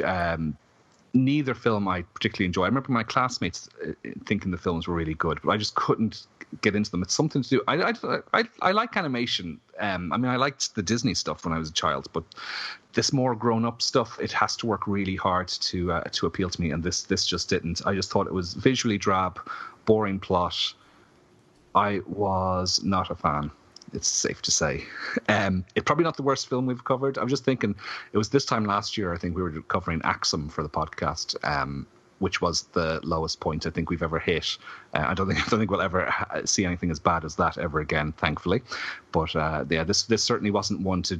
neither film I particularly enjoy. I remember my classmates thinking the films were really good, but I just couldn't get into them. It's something to do. I like animation. I mean, I liked the Disney stuff when I was a child, but this more grown-up stuff, it has to work really hard to appeal to me, and this just didn't. I just thought it was visually drab, boring plot. I was not a fan. It's safe to say. It's probably not the worst film we've covered. I was just thinking, it was this time last year, I think we were covering Axum for the podcast, which was the lowest point I think we've ever hit. I don't think we'll ever see anything as bad as that ever again, thankfully. But this certainly wasn't one to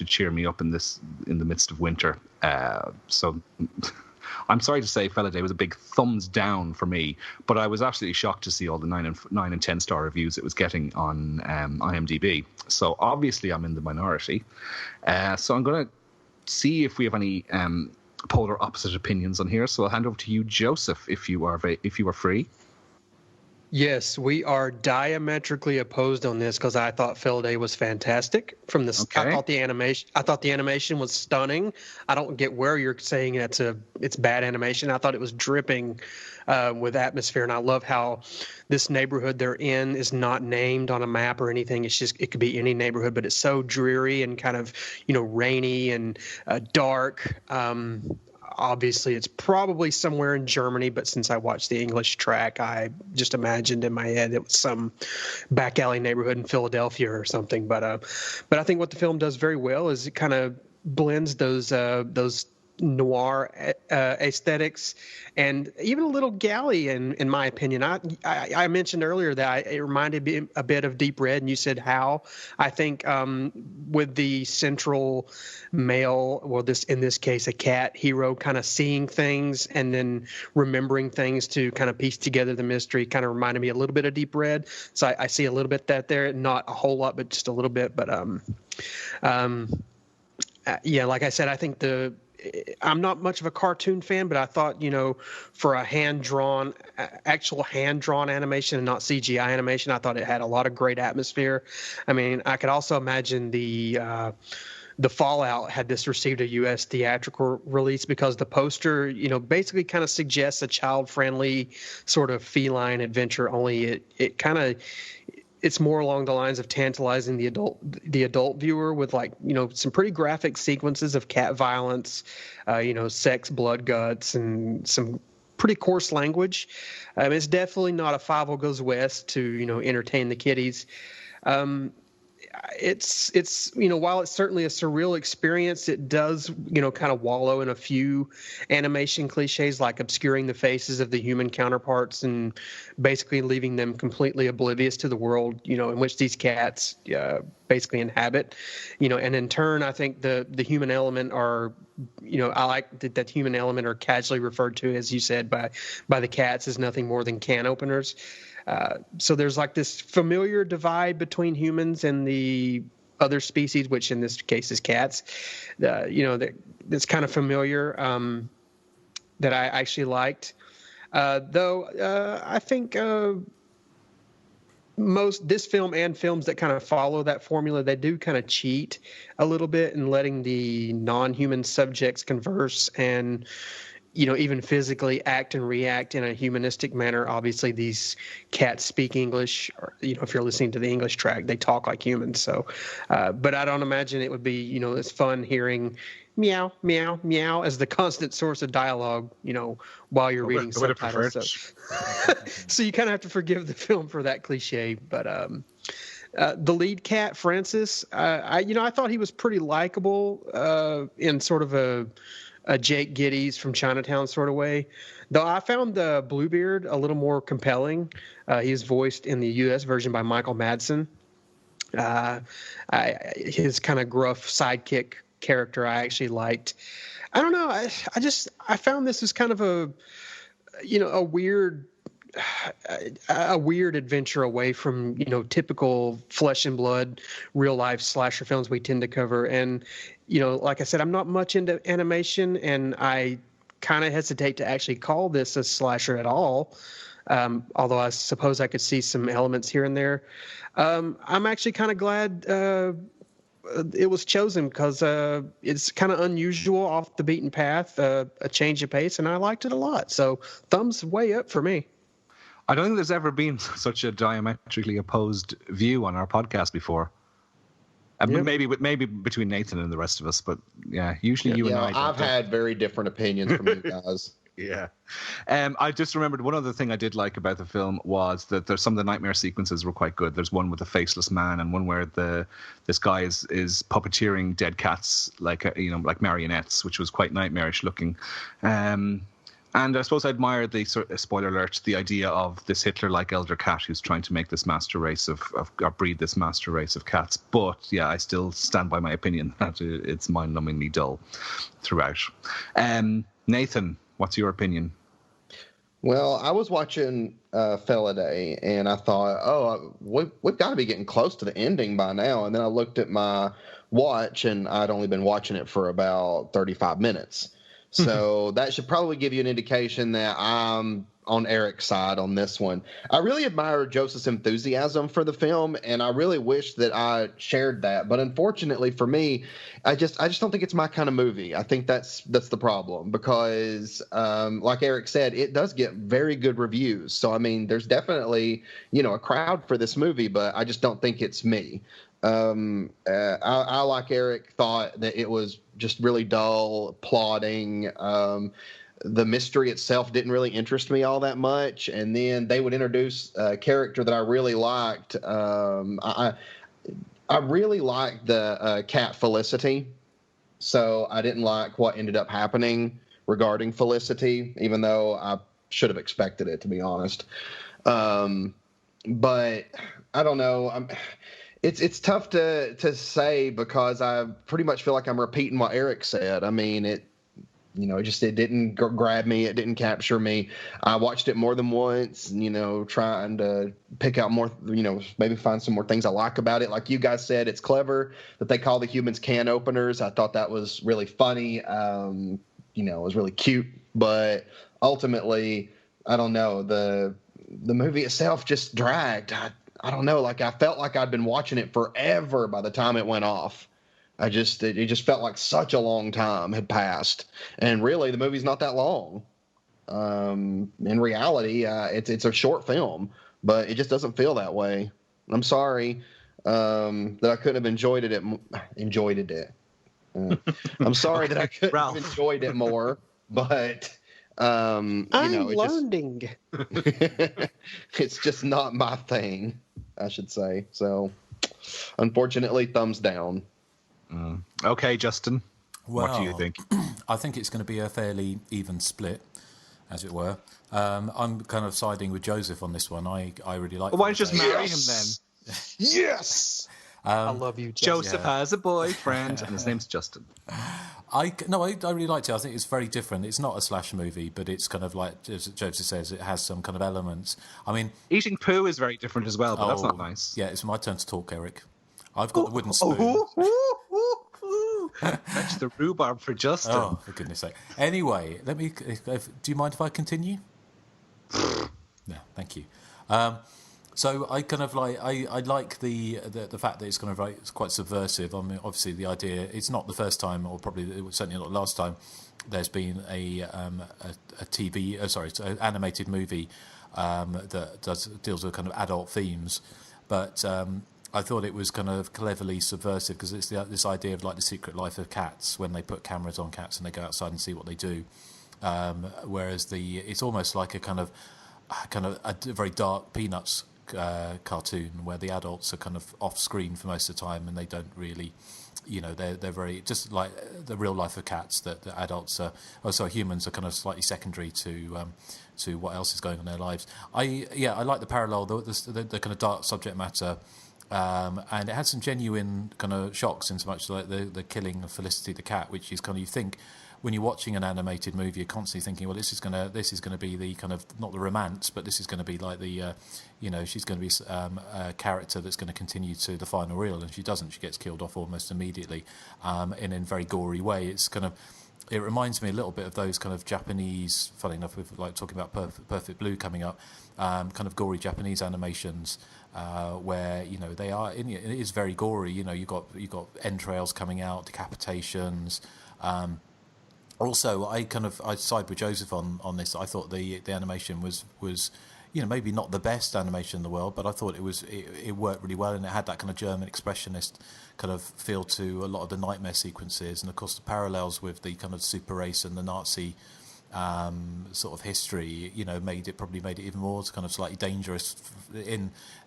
cheer me up in the midst of winter. So I'm sorry to say Felidae was a big thumbs down for me, but I was absolutely shocked to see all the 9 and 10 star reviews it was getting on IMDb. So obviously I'm in the minority. So I'm going to see if we have any polar opposite opinions on here. So I'll hand over to you, Joseph, if you are free. Yes, we are diametrically opposed on this because I thought Felidae was fantastic from the. Okay. I thought the animation was stunning. I don't get where you're saying it's bad animation. I thought it was dripping with atmosphere, and I love how this neighborhood they're in is not named on a map or anything. It's just it could be any neighborhood, but it's so dreary and kind of rainy and dark. Obviously, it's probably somewhere in Germany, but since I watched the English track, I just imagined in my head it was some back alley neighborhood in Philadelphia or something. But I think what the film does very well is it kind of blends those noir aesthetics and even a little galley in my opinion. I mentioned earlier that it reminded me a bit of Deep Red, and you said how. I think with the central male, or in this case a cat hero, kind of seeing things and then remembering things to kind of piece together the mystery, kind of reminded me a little bit of Deep Red. So I see a little bit that there, not a whole lot, but just a little bit. But yeah, like I said, I think I'm not much of a cartoon fan, but I thought, for a actual hand-drawn animation and not CGI animation, I thought it had a lot of great atmosphere. I mean, I could also imagine the Fallout had this received a U.S. theatrical release, because the poster, basically kind of suggests a child-friendly sort of feline adventure, only it's more along the lines of tantalizing the adult viewer with some pretty graphic sequences of cat violence, sex, blood, guts, and some pretty coarse language. It's definitely not a Five Goes West to entertain the kiddies. It's while it's certainly a surreal experience, it does kind of wallow in a few animation cliches, like obscuring the faces of the human counterparts and basically leaving them completely oblivious to the world in which these cats basically inhabit. And in turn, I think the human element are I like that human element are casually referred to, as you said, by the cats as nothing more than can openers. So there's like this familiar divide between humans and the other species, which in this case is cats. That's kind of familiar, that I actually liked. Though I think this film and films that kind of follow that formula, they do kind of cheat a little bit in letting the non-human subjects converse and even physically act and react in a humanistic manner. Obviously, these cats speak English, or, if you're listening to the English track, they talk like humans. So, but I don't imagine it would be, it's fun hearing meow, meow, meow as the constant source of dialogue, while you're reading subtitles. So you kind of have to forgive the film for that cliche. But the lead cat, Francis, I thought he was pretty likable in sort of a Jake Gittes from Chinatown sort of way. Though I found the Bluebeard a little more compelling. He's voiced in the U.S. version by Michael Madsen. His kind of gruff sidekick character I actually liked. I don't know. I found this as kind of a weird adventure away from typical flesh and blood real life slasher films we tend to cover. And like I said, I'm not much into animation, and I kind of hesitate to actually call this a slasher at all, although I suppose I could see some elements here and there. I'm actually kind of glad it was chosen, because it's kind of unusual, off the beaten path, a change of pace, and I liked it a lot. So thumbs way up for me. I don't think there's ever been such a diametrically opposed view on our podcast before. Maybe between Nathan and the rest of us, but yeah, usually you and I. I've had very different opinions from you guys. Yeah. I just remembered one other thing I did like about the film was that there's some of the nightmare sequences were quite good. There's one with a faceless man, and one where this guy is puppeteering dead cats like marionettes, which was quite nightmarish looking. And I suppose I admire the spoiler alert, the idea of this Hitler-like elder cat who's trying to make this master race or breed this master race of cats. But yeah, I still stand by my opinion that it's mind-numbingly dull throughout. Nathan, what's your opinion? Well, I was watching Felidae, and I thought, we've got to be getting close to the ending by now. And then I looked at my watch, and I'd only been watching it for about 35 minutes. So that should probably give you an indication that I'm on Eric's side on this one. I really admire Joseph's enthusiasm for the film, and I really wish that I shared that. But unfortunately for me, I just don't think it's my kind of movie. I think that's the problem because, like Erik said, it does get very good reviews. So I mean, there's definitely a crowd for this movie, but I just don't think it's me. I like Erik, thought that it was just really dull, plodding. The mystery itself didn't really interest me all that much, and then they would introduce a character that I really liked. I really liked the cat Felicity, so I didn't like what ended up happening regarding Felicity, even though I should have expected it, to be honest. But I don't know. It's tough to say because I pretty much feel like I'm repeating what Erik said. I mean, it didn't grab me. It didn't capture me. I watched it more than once, trying to pick out more, maybe find some more things I like about it. Like you guys said, it's clever that they call the humans can openers. I thought that was really funny. It was really cute, but ultimately, I don't know. The movie itself just dragged. I don't know. Like I felt like I'd been watching it forever by the time it went off. It just felt like such a long time had passed, and really the movie's not that long. In reality, it's a short film, but it just doesn't feel that way. I'm sorry that I couldn't have enjoyed it. I'm sorry that I couldn't have enjoyed it more, but I'm learning. It's just not my thing, I should say. So, unfortunately, thumbs down. Okay, Justin. Well, what do you think? I think it's going to be a fairly even split, as it were. I'm kind of siding with Joseph on this one. I really like. Well, why don't you just marry him then? Yes. I love you, Joseph. Joseph has a boyfriend, and his name's Justin. I really liked it. I think it's very different. It's not a slasher movie, but it's kind of like, as Joseph says, it has some kind of elements. I mean, eating poo is very different as well, but that's not nice. Yeah, it's my turn to talk, Erik. I've got the wooden spoon. That's the rhubarb for Justin. Oh, for goodness sake. Anyway, do you mind if I continue? No, thank you. So I kind of like I like the fact that it's kind of it's quite subversive. I mean, obviously the idea, it's not the first time, or probably certainly not the last time, there's been an animated movie that deals with kind of adult themes, but I thought it was kind of cleverly subversive because it's this idea of like the secret life of cats when they put cameras on cats and they go outside and see what they do, whereas it's almost like a kind of a very dark Peanuts cartoon where the adults are kind of off screen for most of the time and they don't really, they're very just like the real life of cats, that the adults humans are kind of slightly secondary to what else is going on in their lives. I like the parallel, the kind of dark subject matter. And it had some genuine kind of shocks in so much like the killing of Felicity the cat, which is kind of, you think when you're watching an animated movie, you're constantly thinking, well, this is going to be the kind of, not the romance, but this is going to be like the she's going to be a character that's going to continue to the final reel, and she doesn't. She gets killed off almost immediately in a very gory way. It's kind of, it reminds me a little bit of those kind of Japanese, funny enough, with like talking about Perfect Blue coming up, kind of gory Japanese animations. Where they are, it is very gory. You've got entrails coming out, decapitations. Also, I side with Joseph on this. I thought the animation was maybe not the best animation in the world, but I thought it worked really well, and it had that kind of German expressionist kind of feel to a lot of the nightmare sequences, and of course the parallels with the kind of super race and the Nazi sort of history, made it even more kind of slightly dangerous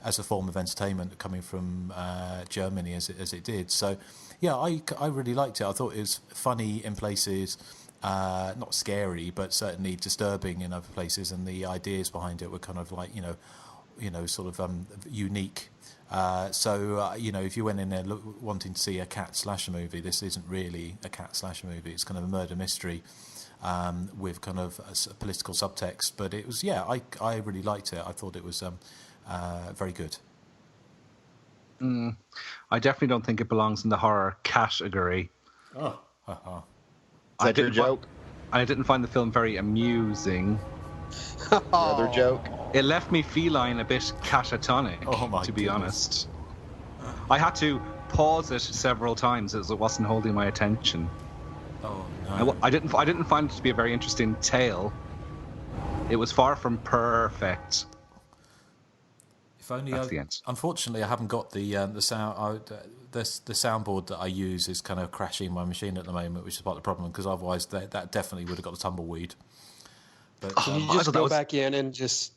as a form of entertainment coming from Germany as it did. So, yeah, I really liked it. I thought it was funny in places, not scary, but certainly disturbing in other places, and the ideas behind it were kind of like sort of unique. So if you went in there wanting to see a cat slasher movie, this isn't really a cat slasher movie. It's kind of a murder mystery. With kind of a political subtext, but it was, I really liked it. I thought it was very good. I definitely don't think it belongs in the horror category. Is that your joke? I didn't find the film very amusing. Another joke. It left me feline a bit catatonic, to be honest. I had to pause it several times as it wasn't holding my attention. Oh no! I didn't find it to be a very interesting tale. It was far from perfect. If only That's the end. Unfortunately, I haven't got the sound. The soundboard that I use is kind of crashing my machine at the moment, which is part of the problem. Because otherwise, that definitely would have got the tumbleweed. But can you just go back in and just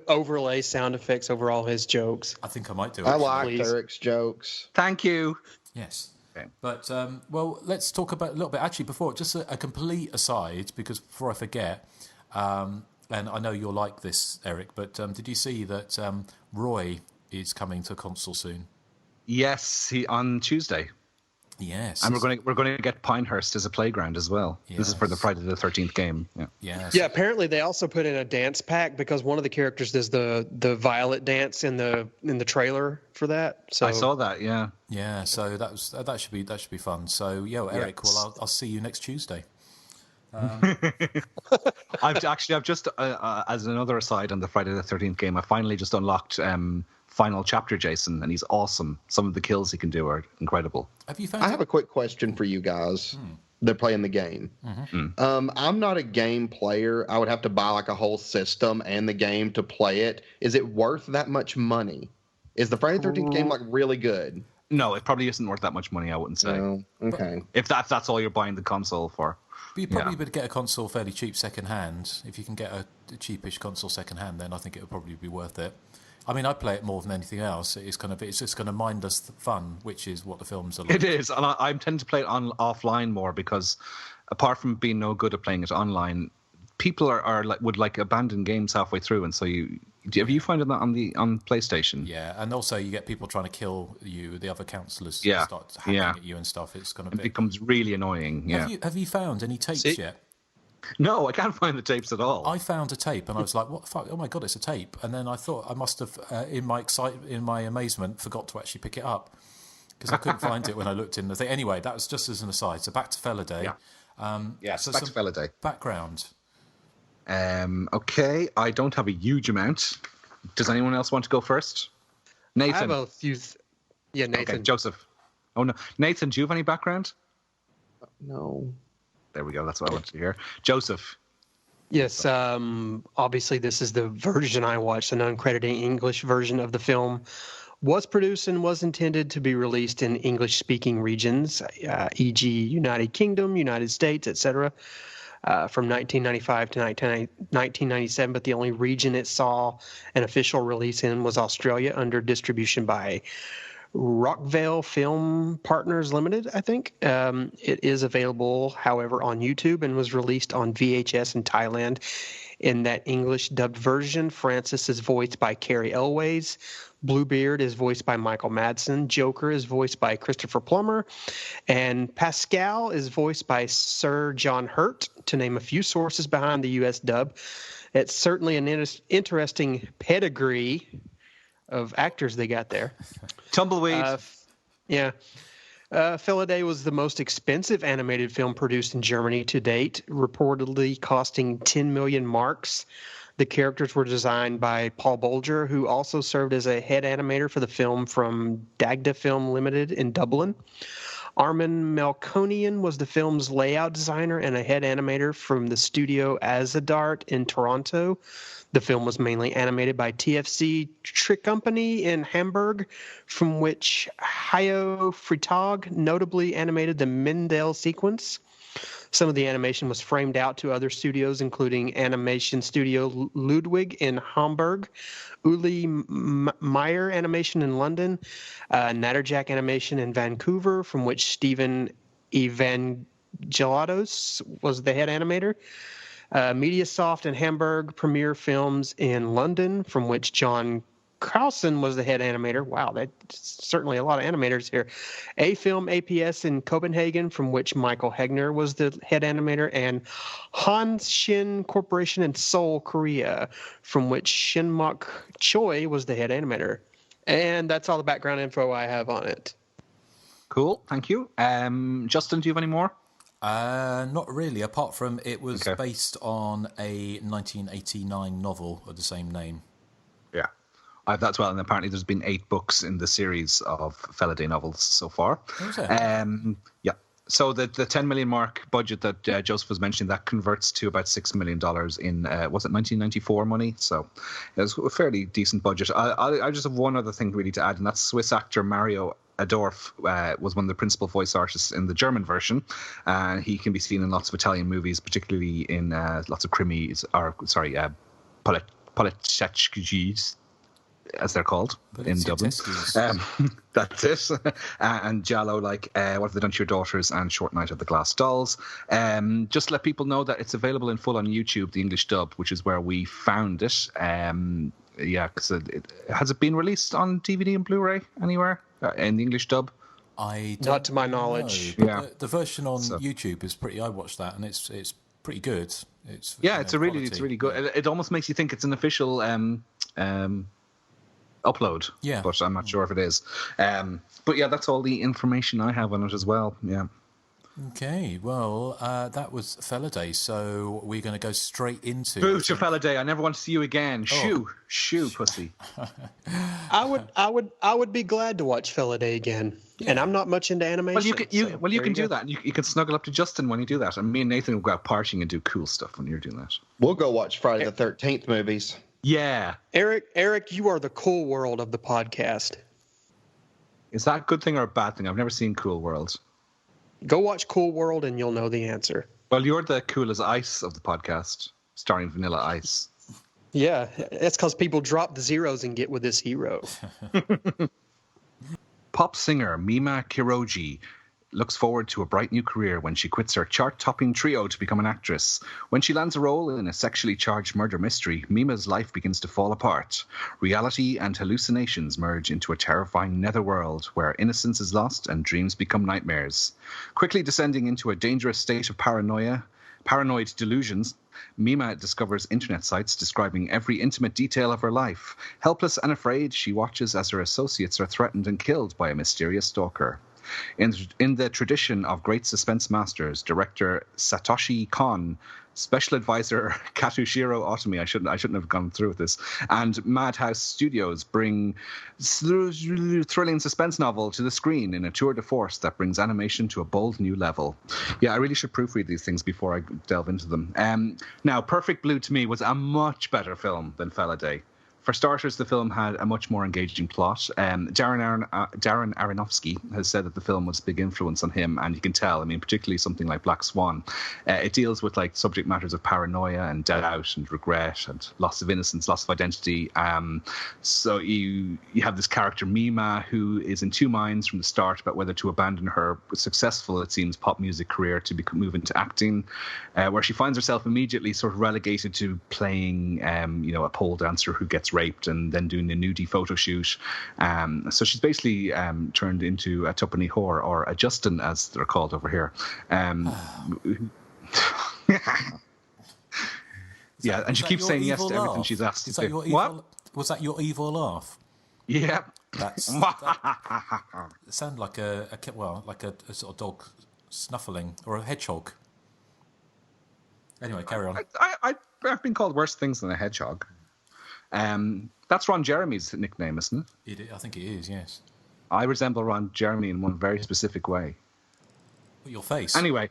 overlay sound effects over all his jokes? I think I might do it. I like Eric's jokes. Thank you. Yes. Okay. But, well, let's talk about a little bit. Actually, before, just a complete aside, because before I forget, and I know you'll like this, Eric, but did you see that Roy is coming to console soon? Yes, on Tuesday. Yes. And we're going to get Pinehurst as a playground as well. Yes. This is for the Friday the 13th game. Yeah. Yes. Yeah, apparently they also put in a dance pack because one of the characters does the Violet dance in the trailer for that. So I saw that, yeah. Yeah, so that should be fun. So, Eric, well I'll see you next Tuesday. I've just as another aside on the Friday the 13th game, I finally just unlocked final chapter Jason, and he's awesome. Some of the kills he can do are incredible. I have a quick question for you guys. They're playing the game. I'm not a game player. I would have to buy like a whole system and the game to play it. Is it worth that much money? Is the Friday the 13th game like really good? No, it probably isn't worth that much money, I wouldn't say. No. Okay. If that's all you're buying the console for. But you probably would get a console fairly cheap second hand. If you can get a cheapish console second hand, then I think it would probably be worth it. I mean, I play it more than anything else. It's just kind of mindless fun, which is what the films are like. It is, and I tend to play it offline more because, apart from being no good at playing it online, people would abandon games halfway through, and so have you found that on PlayStation? Yeah, and also you get people trying to kill you, the other counsellors start hacking at you and stuff. It's kind of it becomes really annoying. Yeah. Have you found any tapes yet? No, I can't find the tapes at all. I found a tape and I was like, "What the fuck? Oh my god, it's a tape!" And then I thought I must have, in my amazement, forgot to actually pick it up because I couldn't find it when I looked in the thing. Anyway, that was just as an aside. So back to Felidae. Yeah. So back to Felidae. Background. Okay, I don't have a huge amount. Does anyone else want to go first? Nathan. I have a few. Yeah, Nathan. Okay, Joseph. Oh no, Nathan. Do you have any background? No. There we go. That's what I wanted to hear. Joseph. Yes. Obviously, this is the version I watched, an uncredited English version of the film. Was produced and was intended to be released in English-speaking regions, e.g., United Kingdom, United States, etc., from 1995 to 1997. But the only region it saw an official release in was Australia, under distribution by Rockvale Film Partners Limited, I think. It is available, however, on YouTube and was released on VHS in Thailand. In that English dubbed version, Francis is voiced by Carrie Elways. Bluebeard is voiced by Michael Madsen. Joker is voiced by Christopher Plummer. And Pascal is voiced by Sir John Hurt, to name a few sources behind the U.S. dub. It's certainly an interesting pedigree of actors they got there. Tumbleweed. Felidae was the most expensive animated film produced in Germany to date, reportedly costing 10 million marks. The characters were designed by Paul Bolger, who also served as a head animator for the film from Dagda Film Limited in Dublin. Armin Melkonian was the film's layout designer and a head animator from the studio Azadart in Toronto. The film was mainly animated by TFC Trick Company in Hamburg, from which Hayo Freitag notably animated the Mendel sequence. Some of the animation was framed out to other studios, including Animation Studio Ludwig in Hamburg, Uli Meyer Animation in London, Natterjack Animation in Vancouver, from which Stephen Evangelatos was the head animator. Mediasoft in Hamburg, Premiere Films in London, from which John Carlson was the head animator. Wow, that's certainly a lot of animators here. A-Film APS in Copenhagen, from which Michael Hegner was the head animator, and Hanshin Corporation in Seoul, Korea, from which Shinmok Choi was the head animator. And that's all the background info I have on it. Cool, thank you. Justin, do you have any more? Not really, apart from it was based on a 1989 novel of the same name. Yeah. That's well, and apparently there's been 8 books in the series of Felidae novels so far. Was there? Yeah. So the 10 million mark budget that Joseph was mentioning, that converts to about $6 million in, was it 1994 money? So it was a fairly decent budget. I just have one other thing really to add, and that's Swiss actor Mario Adorf was one of the principal voice artists in the German version. He can be seen in lots of Italian movies, particularly in lots of crimis, Politcheskis, as they're called in Dublin. That's it. And Giallo, like What Have They Done to Your Daughters and Short Night of the Glass Dolls. Just let people know that it's available in full on YouTube, the English dub, which is where we found it. Because has it been released on DVD and Blu-ray anywhere in the English dub? Not to my knowledge. Yeah, the version on YouTube is pretty. I watched that, and it's pretty good. It's it's really good. It almost makes you think it's an official upload. Yeah, but I'm not sure if it is. But yeah, that's all the information I have on it as well. Yeah. Okay, well, that was Felidae, so we're going to go straight into... Boo to Felidae, I never want to see you again. Shoo, pussy. I would be glad to watch Felidae again, and I'm not much into animation. Well, you can do that. You can snuggle up to Justin when you do that, and me and Nathan will go out partying and do cool stuff when you're doing that. We'll go watch Friday the 13th movies. Yeah. Eric, you are the Cool World of the podcast. Is that a good thing or a bad thing? I've never seen Cool World. Go watch Cool World and you'll know the answer. Well, you're the Cool as Ice of the podcast, starring Vanilla Ice. Yeah, that's because people drop the zeros and get with this hero. Pop singer Mima Kiroji looks forward to a bright new career when she quits her chart-topping trio to become an actress. When she lands a role in a sexually charged murder mystery, Mima's life begins to fall apart. Reality and hallucinations merge into a terrifying netherworld where innocence is lost and dreams become nightmares. Quickly descending into a dangerous state of paranoid delusions, Mima discovers internet sites describing every intimate detail of her life. Helpless and afraid, she watches as her associates are threatened and killed by a mysterious stalker. In the tradition of great suspense masters, director Satoshi Kon, special advisor Katsushiro Otomi, I shouldn't have gone through with this, and Madhouse Studios bring thrilling suspense novel to the screen in a tour de force that brings animation to a bold new level. Yeah, I really should proofread these things before I delve into them. Now, Perfect Blue to me was a much better film than Felidae. For starters, the film had a much more engaging plot. Darren Aronofsky has said that the film was a big influence on him, and you can tell. I mean, particularly something like Black Swan. It deals with like subject matters of paranoia and doubt and regret and loss of innocence, loss of identity. So you have this character Mima who is in two minds from the start about whether to abandon her successful, it seems, pop music career to move into acting, where she finds herself immediately sort of relegated to playing, a pole dancer who gets raped and then doing a nudie photo shoot. So she's basically turned into a tuppenny whore, or a Justin as they're called over here. Yeah, and she keeps saying yes to everything she's asked to do. What? Was that your evil laugh? Yeah. It sounded like a sort of dog snuffling, or a hedgehog. Anyway, carry on. I've been called worse things than a hedgehog. That's Ron Jeremy's nickname, isn't it? I think it is, yes. I resemble Ron Jeremy in one very specific way. Your face. Anyway,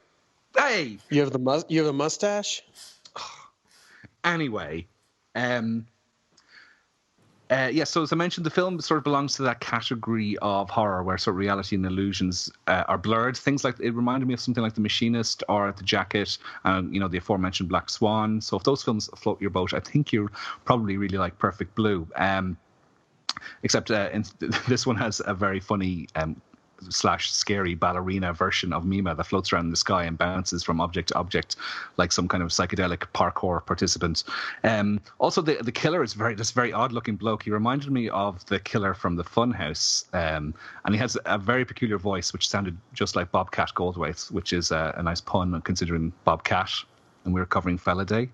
hey, you have the mustache. Anyway, so as I mentioned, the film sort of belongs to that category of horror where sort of reality and illusions are blurred. Things like, it reminded me of something like The Machinist or The Jacket, the aforementioned Black Swan. So if those films float your boat, I think you'll probably really like Perfect Blue. Except this one has a very funny / scary ballerina version of Mima that floats around in the sky and bounces from object to object like some kind of psychedelic parkour participant. Also, the killer is this very odd looking bloke. He reminded me of the killer from the Funhouse, and he has a very peculiar voice which sounded just like Bobcat Goldthwait, which is a nice pun considering Bobcat, and we were covering Felidae.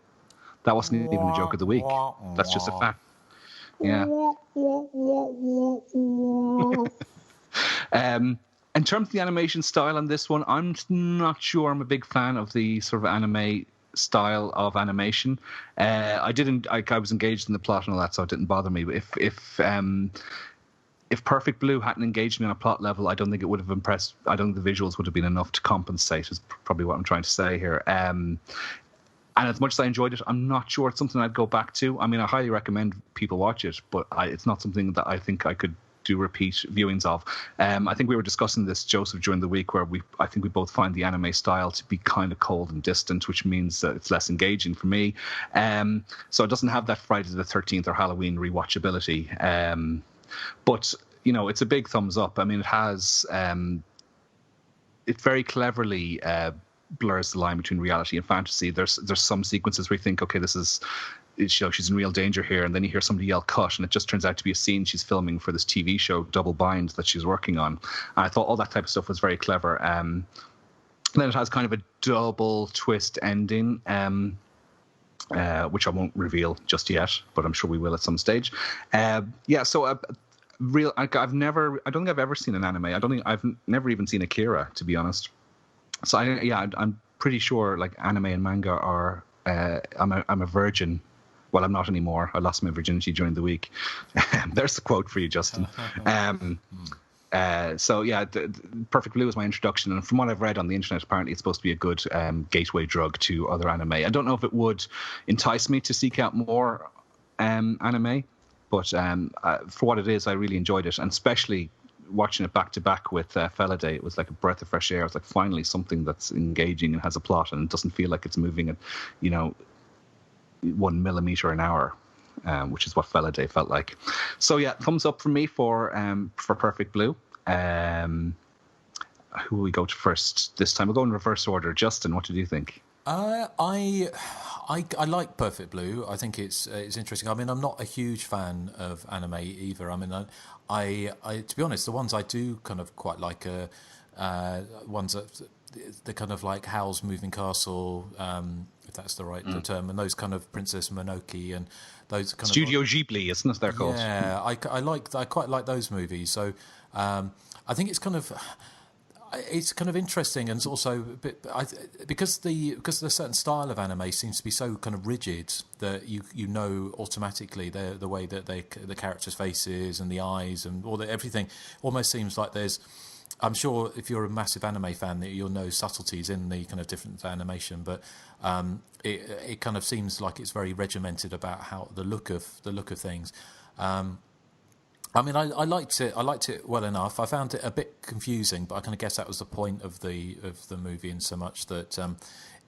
That wasn't even a joke of the week. That's just a fact. Yeah. In terms of the animation style on this one, I'm not sure I'm a big fan of the sort of anime style of animation. I was engaged in the plot and all that, so it didn't bother me. But if Perfect Blue hadn't engaged me on a plot level, I don't think it would have impressed. I don't think the visuals would have been enough to compensate, is probably what I'm trying to say here. And as much as I enjoyed it, I'm not sure it's something I'd go back to. I mean, I highly recommend people watch it, but it's not something that I think I could do repeat viewings of. I think we were discussing this, Joseph, during the week, where I think we both find the anime style to be kind of cold and distant, which means that it's less engaging for me. So it doesn't have that Friday the 13th or Halloween rewatchability. But, you know, it's a big thumbs up. I mean, it has... it very cleverly blurs the line between reality and fantasy. There's some sequences where you think, okay, this is... she's in real danger here, and then you hear somebody yell cut, and it just turns out to be a scene she's filming for this TV show Double Bind that she's working on. And I thought all that type of stuff was very clever. And then it has kind of a double twist ending, which I won't reveal just yet, but I'm sure we will at some stage. I don't think I've ever seen an anime. I've never even seen Akira, to be honest. So I'm pretty sure like anime and manga are. I'm a virgin. Well, I'm not anymore. I lost my virginity during the week. There's the quote for you, Justin. Perfect Blue was my introduction, and from what I've read on the internet, apparently it's supposed to be a good gateway drug to other anime. I don't know if it would entice me to seek out more anime, but for what it is, I really enjoyed it, and especially watching it back to back with Felidae, it was like a breath of fresh air. It's like finally something that's engaging and has a plot, and it doesn't feel like it's moving at 1 millimeter an hour, which is what Felidae felt like. So yeah, thumbs up for me for Perfect Blue. Who will we go to first this time? We'll go in reverse order. Justin, what did you think? I like Perfect Blue. I think it's interesting. I mean, I'm not a huge fan of anime either. I mean, I to be honest, the ones I do kind of quite like are ones that they're kind of like Howl's Moving Castle, if that's the right term, and those kind of Princess Mononoke and those kind Studio Ghibli, isn't it? They're called. Yeah, I quite like those movies. So I think it's kind of interesting, and it's also a bit because the certain style of anime seems to be so kind of rigid that you know automatically the way that the characters' faces and the eyes and everything almost seems like there's. I'm sure if you're a massive anime fan that you'll know subtleties in the kind of different animation, but it kind of seems like it's very regimented about how the look of things. I mean, I liked it. I liked it well enough. I found it a bit confusing, but I kind of guess that was the point of the movie, in so much that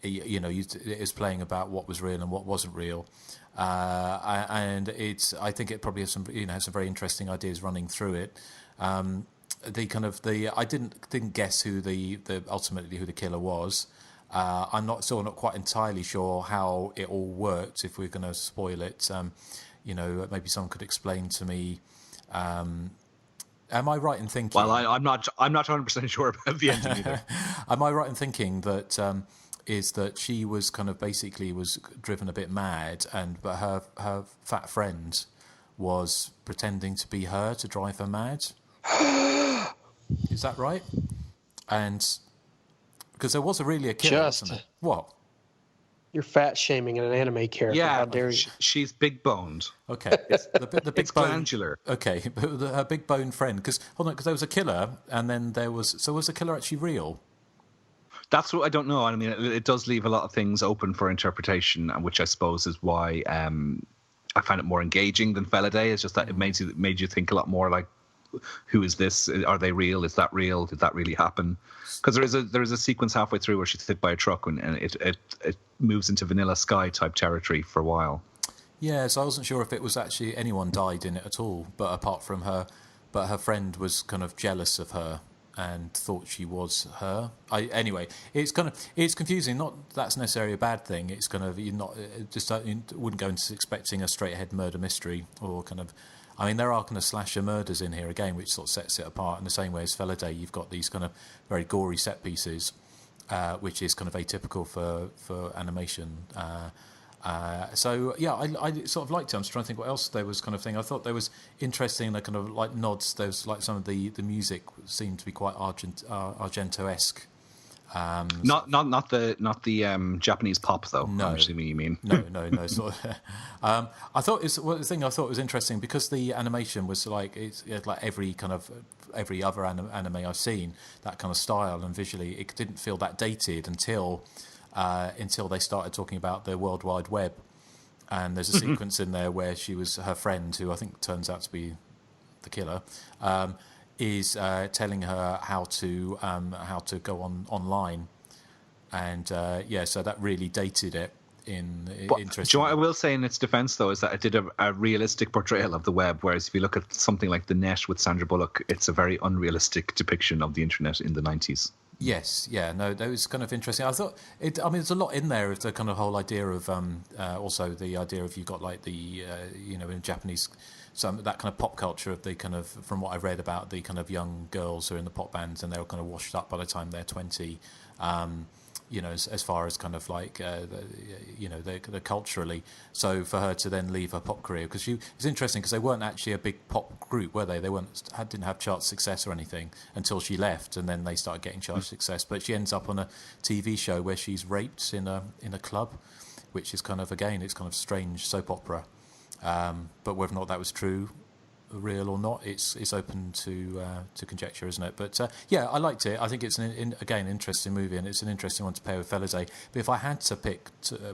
it was playing about what was real and what wasn't real. And I think it probably has some very interesting ideas running through it. I didn't guess who ultimately who the killer was. I'm not quite entirely sure how it all worked. If we're going to spoil it, maybe someone could explain to me. Am I right in thinking? Well, I'm not 100% sure about the ending either. Am I right in thinking that is that she was kind of basically was driven a bit mad, but her fat friend was pretending to be her to drive her mad? Is that right? And because there was really a killer, wasn't it? What? You're fat shaming an anime character. Yeah, how dare you? She's big boned. Okay, the big it's bone, glandular. Okay, but her big bone friend. Because there was a killer, and then was the killer actually real? That's what I don't know. I mean, it does leave a lot of things open for interpretation, which I suppose is why I find it more engaging than Felidae. It's just that it made you think a lot more like, who is this? Are they real? Is that real? Did that really happen? Because there is a sequence halfway through where she's hit by a truck and it moves into Vanilla Sky type territory for a while. Yeah, so I wasn't sure if it was actually anyone died in it at all, but apart from her, but her friend was kind of jealous of her and thought she was her. Anyway, it's confusing. Not that's necessarily a bad thing. It's kind of you wouldn't go into expecting a straight ahead murder mystery or kind of. I mean, there are kind of slasher murders in here again, which sort of sets it apart in the same way as Felidae. You've got these kind of very gory set pieces, which is kind of atypical for animation. So yeah, I sort of liked it. I'm just trying to think what else there was kind of thing. I thought there was interesting, the kind of like nods. There was like some of the music seemed to be quite Argento-esque. Not the Japanese pop though. No, I'm assuming you mean. No. Sort of, I thought the thing I thought was interesting because the animation was like it's like every other anime I've seen, that kind of style and visually, it didn't feel that dated until they started talking about the World Wide Web, and there's a sequence in there where her friend, who I think turns out to be the killer, is telling her how to go online, and so that really dated it in interesting. Do you know what I will say in its defense though is that it did a realistic portrayal of the web, whereas if you look at something like The Net with Sandra Bullock, it's a very unrealistic depiction of the internet in the 90s. Yes, yeah, no, that was kind of interesting. I thought there's a lot in there of the kind of whole idea of also the idea of you've got like the in Japanese, that kind of pop culture of the kind of, from what I've read about the kind of young girls who are in the pop bands and they're kind of washed up by the time they're 20. As far as kind of like the culturally. So for her to then leave her pop career, because it's interesting because they weren't actually a big pop group, were they? They didn't have chart success or anything until she left, and then they started getting chart success. But she ends up on a TV show where she's raped in a club, which is kind of, again, it's kind of strange soap opera. But whether or not that was true, real or not, it's open to conjecture, isn't it? But I liked it. I think it's an interesting movie, and it's an interesting one to pair with Felidae. But if I had to pick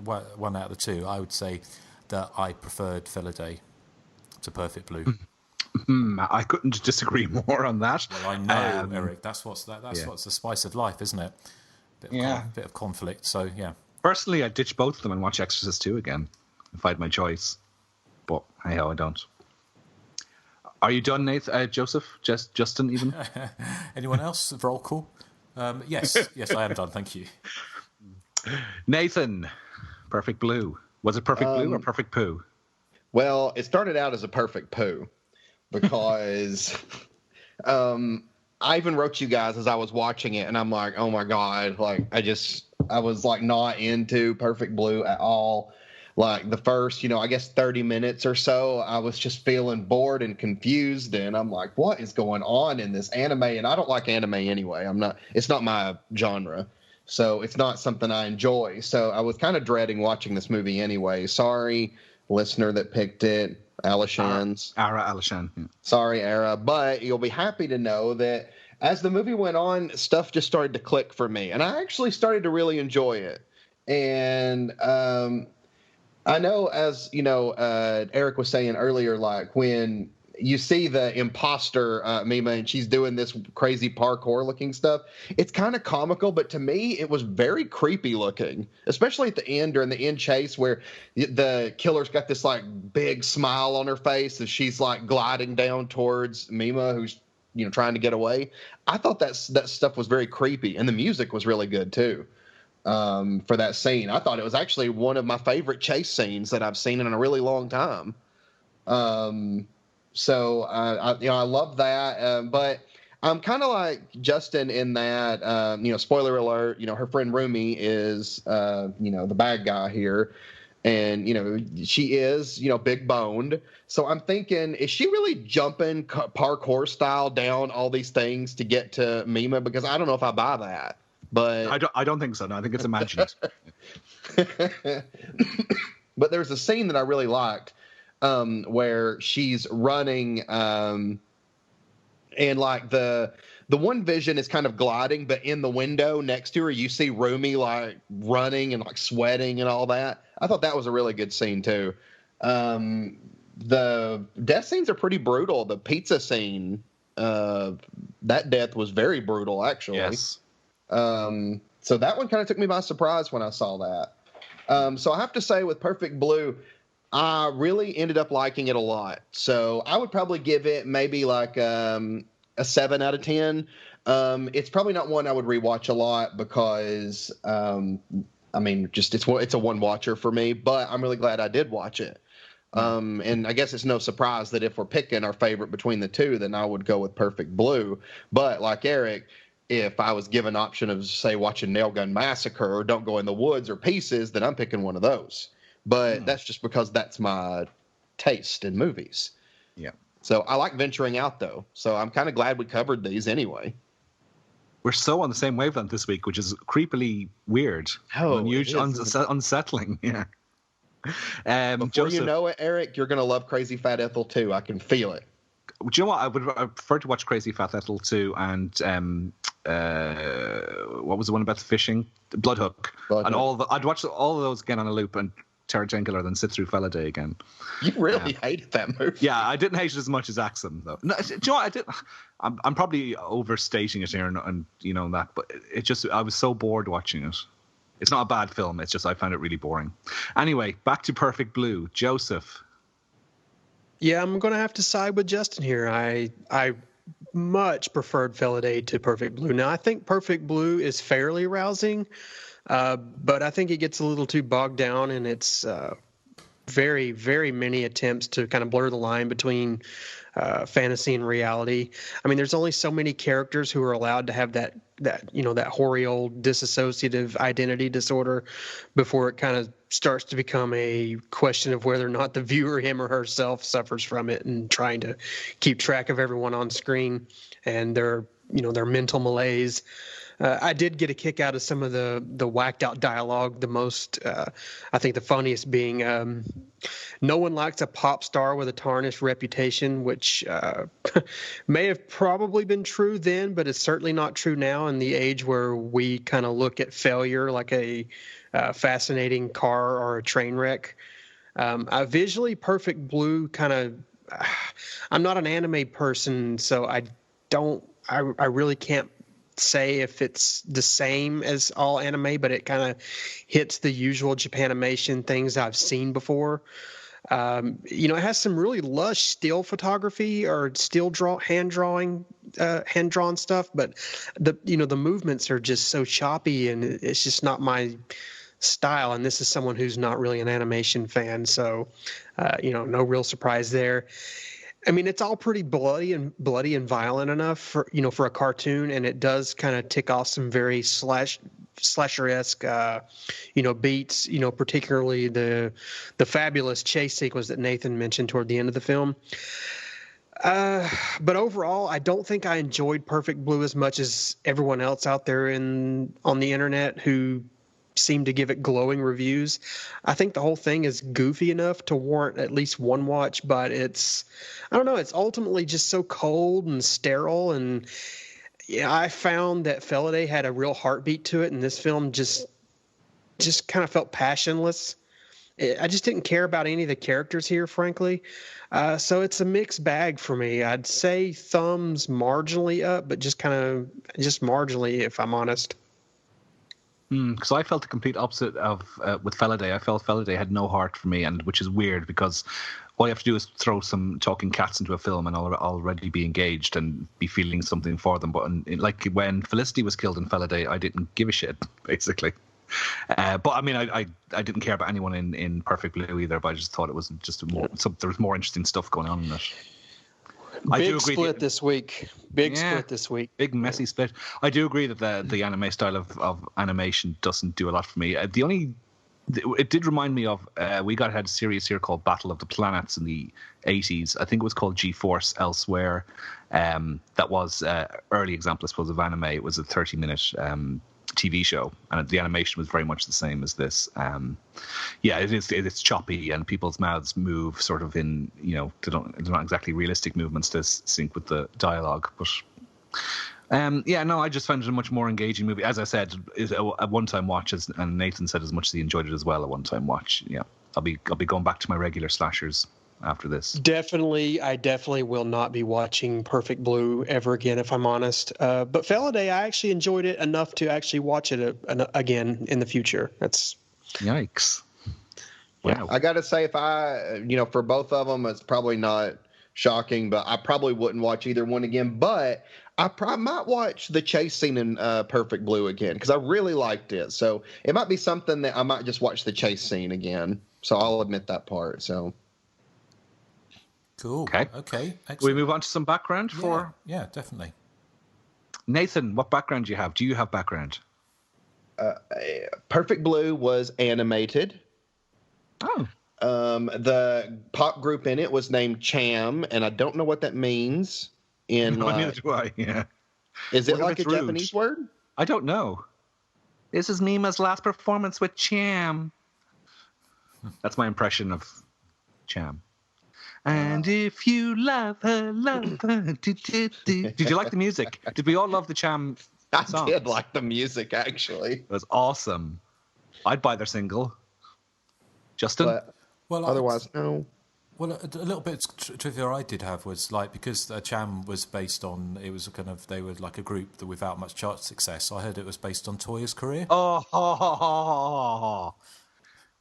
one out of the two, I would say that I preferred Felidae to Perfect Blue. I couldn't disagree more on that. Well, I know, Erik. That's what's the spice of life, isn't it? Bit of conflict. So yeah. Personally, I'd ditch both of them and watch Exorcist 2 again if I had my choice. But hey, I don't. Are you done, Nathan? Joseph? Justin, even? Anyone else? Roll call? Yes, I am done. Thank you. Nathan, Perfect Blue. Was it Perfect Blue or Perfect Poo? Well, it started out as a perfect poo because I even wrote you guys as I was watching it, and I'm like, oh my God, like I was like not into Perfect Blue at all. Like the first, I guess 30 minutes or so, I was just feeling bored and confused. And I'm like, what is going on in this anime? And I don't like anime anyway. It's not my genre. So it's not something I enjoy. So I was kind of dreading watching this movie anyway. Sorry, listener that picked it. Alishans. Ara Alishan. Yeah. Sorry, Ara. But you'll be happy to know that as the movie went on, stuff just started to click for me. And I actually started to really enjoy it. And, I know, as Erik was saying earlier, like when you see the imposter Mima and she's doing this crazy parkour looking stuff, it's kind of comical, but to me it was very creepy looking, especially at the end, during the end chase where the killer's got this like big smile on her face as she's like gliding down towards Mima, who's trying to get away. I thought that stuff was very creepy, and the music was really good too. For that scene, I thought it was actually one of my favorite chase scenes that I've seen in a really long time. So I love that. But I'm kind of like Justin in that, spoiler alert, her friend Rumi is, the bad guy here. And, she is, big boned. So I'm thinking, is she really jumping parkour style down all these things to get to Mima? Because I don't know if I buy that. But I don't think so. No, I think it's imagined. But there's a scene that I really liked where she's running and like the one vision is kind of gliding, but in the window next to her you see Rumi like running and like sweating and all that. I thought that was a really good scene too. The death scenes are pretty brutal. The pizza scene, that death was very brutal actually. Yes. So that one kind of took me by surprise when I saw that. So I have to say with Perfect Blue, I really ended up liking it a lot. So I would probably give it maybe like a 7 out of 10. It's probably not one I would rewatch a lot because, it's a one watcher for me, but I'm really glad I did watch it. And I guess it's no surprise that if we're picking our favorite between the two, then I would go with Perfect Blue. But like Erik, if I was given option of, say, watching Nail Gun Massacre or Don't Go in the Woods or Pieces, then I'm picking one of those. but that's just because that's my taste in movies. Yeah. So I like venturing out, though. So I'm kind of glad we covered these anyway. We're so on the same wavelength this week, which is creepily weird. Oh, unusual, unsettling. Yeah. Before Joseph, you know it, Eric, you're going to love Crazy Fat Ethel too. I can feel it. Do you know what? I prefer to watch Crazy Fat Ethel too, and what was the one about the fishing? Bloodhook. I'd watch all of those again on a loop and Tara Jenkiller than sit through Felidae again. You really hated that movie. Yeah, I didn't hate it as much as Axum though. No, do you know what? I did. I'm probably overstating it here, and you know that, but it just I was so bored watching it. It's not a bad film. It's just I found it really boring. Anyway, back to Perfect Blue. Joseph. Yeah, I'm going to have to side with Justin here. I much preferred Felidae to Perfect Blue. Now, I think Perfect Blue is fairly rousing, but I think it gets a little too bogged down in its very, very many attempts to kind of blur the line between fantasy and reality. I mean, there's only so many characters who are allowed to have that hoary old dissociative identity disorder before it kind of starts to become a question of whether or not the viewer, him or herself, suffers from it and trying to keep track of everyone on screen and their mental malaise. I did get a kick out of some of the whacked out dialogue. The most, I think the funniest being, no one likes a pop star with a tarnished reputation, which may have probably been true then, but it's certainly not true now in the age where we kind of look at failure like a fascinating car or a train wreck. Visually, Perfect Blue kind of, I'm not an anime person, so I really can't say if it's the same as all anime, but it kind of hits the usual Japanimation things I've seen before. It has some really lush still photography or hand-drawn stuff, but the movements are just so choppy and it's just not my style. And this is someone who's not really an animation fan, so no real surprise there. I mean, it's all pretty bloody and violent enough for a cartoon, and it does kind of tick off some very slasher-esque, beats. Particularly the fabulous chase sequence that Nathan mentioned toward the end of the film. But overall, I don't think I enjoyed Perfect Blue as much as everyone else out there on the internet who seemed to give it glowing reviews. I think the whole thing is goofy enough to warrant at least one watch, but it's ultimately just so cold and sterile. And yeah, I found that Felidae had a real heartbeat to it, and this film just kind of felt passionless. I just didn't care about any of the characters here, frankly. So it's a mixed bag for me. I'd say thumbs marginally up, but just marginally, if I'm honest. Because I felt the complete opposite of with Felidae. I felt Felidae had no heart for me, and which is weird because all you have to do is throw some talking cats into a film and I'll already be engaged and be feeling something for them. But like when Felicity was killed in Felidae, I didn't give a shit, basically. But I mean, I didn't care about anyone in Perfect Blue either. But I just thought it was there was more interesting stuff going on in it. Big split this week. Big messy split. I do agree that the anime style of animation doesn't do a lot for me. It did remind me of we had a series here called Battle of the Planets in the 80s. I think it was called G-Force Elsewhere. That was early example, I suppose, of anime. It was a 30-minute TV show, and the animation was very much the same as this. It's choppy and people's mouths move sort of in, they're not exactly realistic movements to sync with the dialogue, but I just found it a much more engaging movie. As I said, is a one-time watch, and Nathan said as much as he enjoyed it as well, a one-time watch. Yeah, I'll be going back to my regular slashers after this. I definitely will not be watching Perfect Blue ever again, if I'm honest. But Felidae, I actually enjoyed it enough to actually watch it again in the future. That's yikes. Wow. I got to say, if I, for both of them, it's probably not shocking, but I probably wouldn't watch either one again. But I might watch the chase scene in Perfect Blue again because I really liked it. So it might be something that I might just watch the chase scene again. So I'll admit that part. So. Cool. Okay. Excellent. We move on to some background for. Yeah, definitely. Nathan, what background do you have? Do you have background? Perfect Blue was animated. Oh. The pop group in it was named Cham, and I don't know what that means. Neither do I. Yeah. Is it What if like a it's rude? Japanese word? I don't know. This is Mima's last performance with Cham. That's my impression of Cham. And if you love her, love her. Did you like the music? Did we all love the Cham song? I did like the music, actually. It was awesome. I'd buy their single. Justin? But otherwise, no. Well, a little bit of trivia I did have was like, because Cham was based on, it was kind of, they were like a group that without much chart success. I heard it was based on Toya's career. Oh,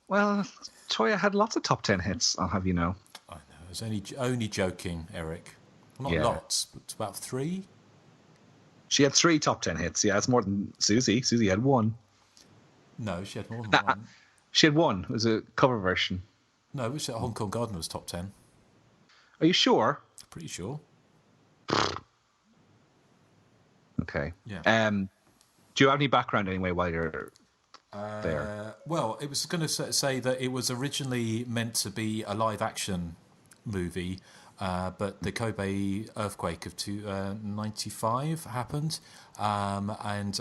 well, Toya had lots of top 10 hits, I'll have you know. I know, I was only joking, Eric. Well, not lots, but about 3. She had 3 top 10 hits. Yeah, it's more than Susie. Susie had 1. No, she had more than 1. She had 1. It was a cover version. No, which Hong Kong Garden was top 10. Are you sure? Pretty sure. Okay. Yeah. Do you have any background anyway while you're there? Well, it was going to say that it was originally meant to be a live-action movie, but the Kobe earthquake of 1995 happened, and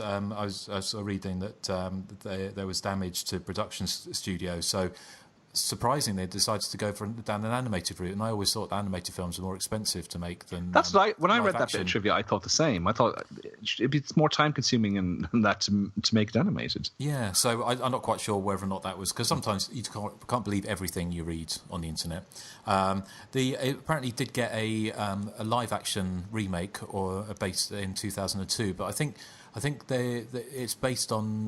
I was reading that there was damage to production studio, so surprisingly they decided to go down an animated route, and I always thought animated films were more expensive to make than That's right. When I read live that bit of action. trivia, I thought the same. I thought it's more time consuming than that to make it animated. Yeah, so I'm not quite sure whether or not that was, because sometimes you can't believe everything you read on the internet. It apparently did get a live action remake or based in 2002, but I think it's based on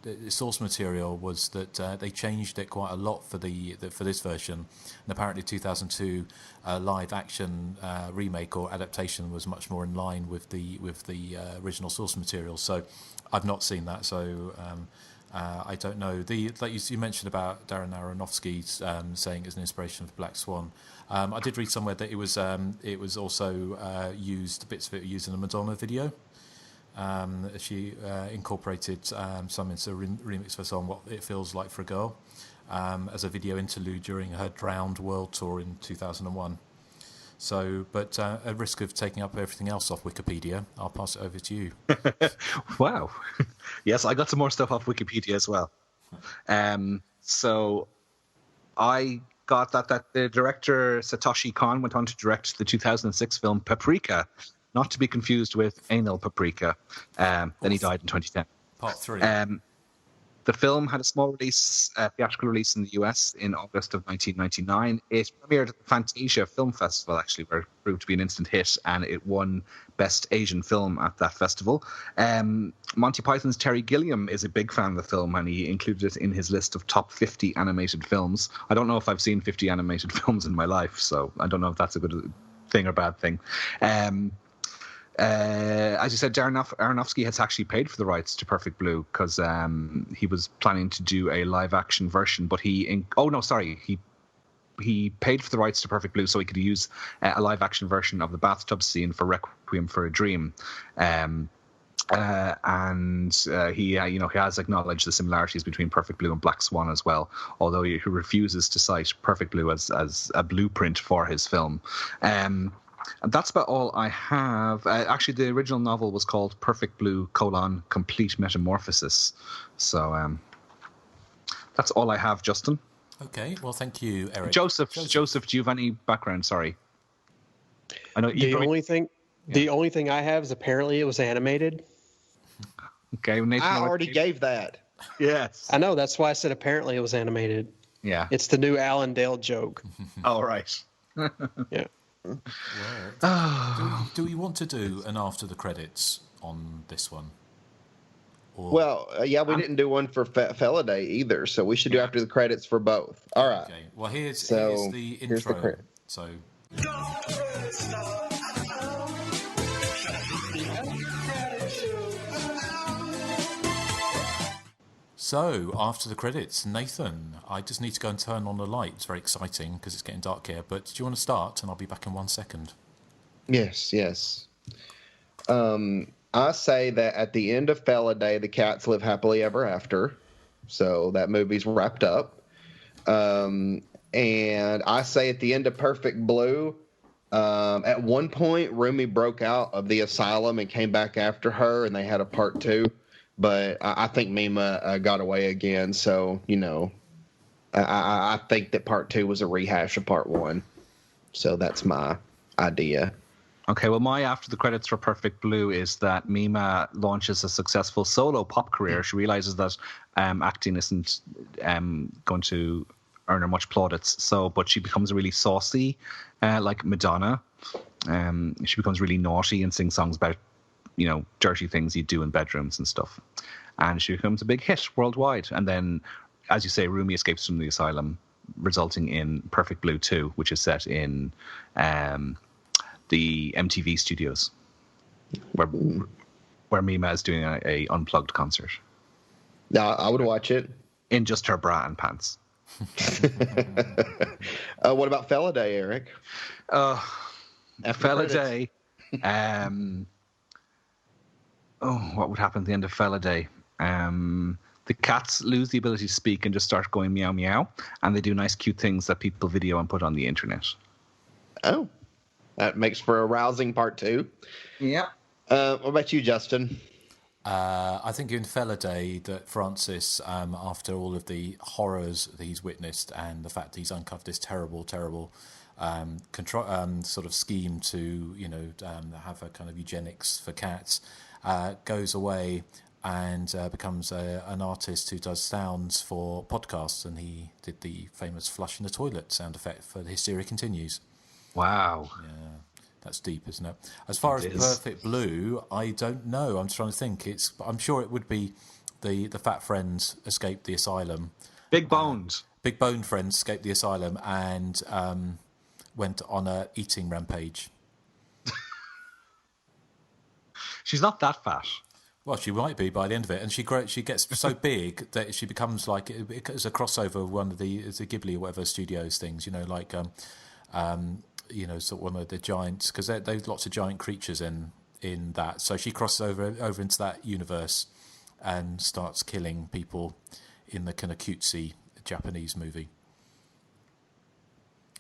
the source material was that they changed it quite a lot for this version, and apparently 2002 live action remake or adaptation was much more in line with the original source material. So I've not seen that, so I don't know. Like you mentioned about Darren Aronofsky saying it's an inspiration for Black Swan. I did read somewhere that it was also bits of it used in a Madonna video. She incorporated some into a remix for a song, What It Feels Like for a Girl, as a video interlude during her Drowned World Tour in 2001. So, but at risk of taking up everything else off Wikipedia, I'll pass it over to you. Wow. Yes, I got some more stuff off Wikipedia as well. So I got that the director Satoshi Kon went on to direct the 2006 film Paprika, not to be confused with Anal Paprika. Then he died in 2010. Part 3. The film had a small release, theatrical release in the US in August of 1999. It premiered at the Fantasia Film Festival, actually, where it proved to be an instant hit, and it won Best Asian Film at that festival. Monty Python's Terry Gilliam is a big fan of the film, and he included it in his list of top 50 animated films. I don't know if I've seen 50 animated films in my life, so I don't know if that's a good thing or bad thing. As you said, Darren Aronofsky has actually paid for the rights to Perfect Blue because he was planning to do a live-action version, but he paid for the rights to Perfect Blue so he could use a live-action version of the bathtub scene for Requiem for a Dream. He has acknowledged the similarities between Perfect Blue and Black Swan as well, although he refuses to cite Perfect Blue as a blueprint for his film. And that's about all I have. Actually, the original novel was called Perfect Blue: Complete Metamorphosis. So that's all I have, Justin. Okay, well, thank you, Eric. Joseph, do you have any background? Sorry. I know the only thing I have is apparently it was animated. Okay, Nathan, I already gave that. Yes, I know. That's why I said apparently it was animated. Yeah, it's the new Alan Dale joke. All right. Yeah. Well, do we want to do an after the credits on this one? Or... we didn't do one for Felidae either, so we should do after the credits for both. All right. Okay. Well, here's the intro. Here's the credit. So. So, after the credits, Nathan, I just need to go and turn on the light. It's very exciting because it's getting dark here. But do you want to start? And I'll be back in 1 second. Yes. I say that at the end of Felidae, the cats live happily ever after. So that movie's wrapped up. And I say at the end of Perfect Blue, at one point, Rumi broke out of the asylum and came back after her, and they had a part 2. But I think Mima got away again. So, I think that part 2 was a rehash of part 1. So that's my idea. Okay, well, my after the credits for Perfect Blue is that Mima launches a successful solo pop career. She realizes that acting isn't going to earn her much plaudits. But she becomes really saucy, like Madonna. She becomes really naughty and sings songs about, dirty things you do in bedrooms and stuff. And she becomes a big hit worldwide. And then, as you say, Rumi escapes from the asylum, resulting in Perfect Blue 2, which is set in the MTV studios, where Mima is doing a unplugged concert. Yeah, I would watch it. In just her bra and pants. What about Felidae, Eric? Felidae. What would happen at the end of Felidae? The cats lose the ability to speak and just start going meow meow, and they do nice cute things that people video and put on the internet. Oh, that makes for a rousing part 2. Yeah. What about you, Justin? I think in Felidae that Francis, after all of the horrors that he's witnessed and the fact that he's uncovered this terrible sort of scheme to have a kind of eugenics for cats, goes away and becomes an artist who does sounds for podcasts, and he did the famous flush in the toilet sound effect for the Hysteria Continues. Wow. Yeah, that's deep, isn't it? As far as Perfect Blue, I don't know. I'm trying to think. I'm sure it would be the fat friends escaped the asylum. Big boned friends escaped the asylum and went on a eating rampage. She's not that fat. Well, she might be by the end of it, and she gets so big that she becomes like it's a crossover with one of the Ghibli or whatever studios things, like sort of one of the giants, because there's lots of giant creatures in that. So she crosses over into that universe and starts killing people in the kind of cutesy Japanese movie.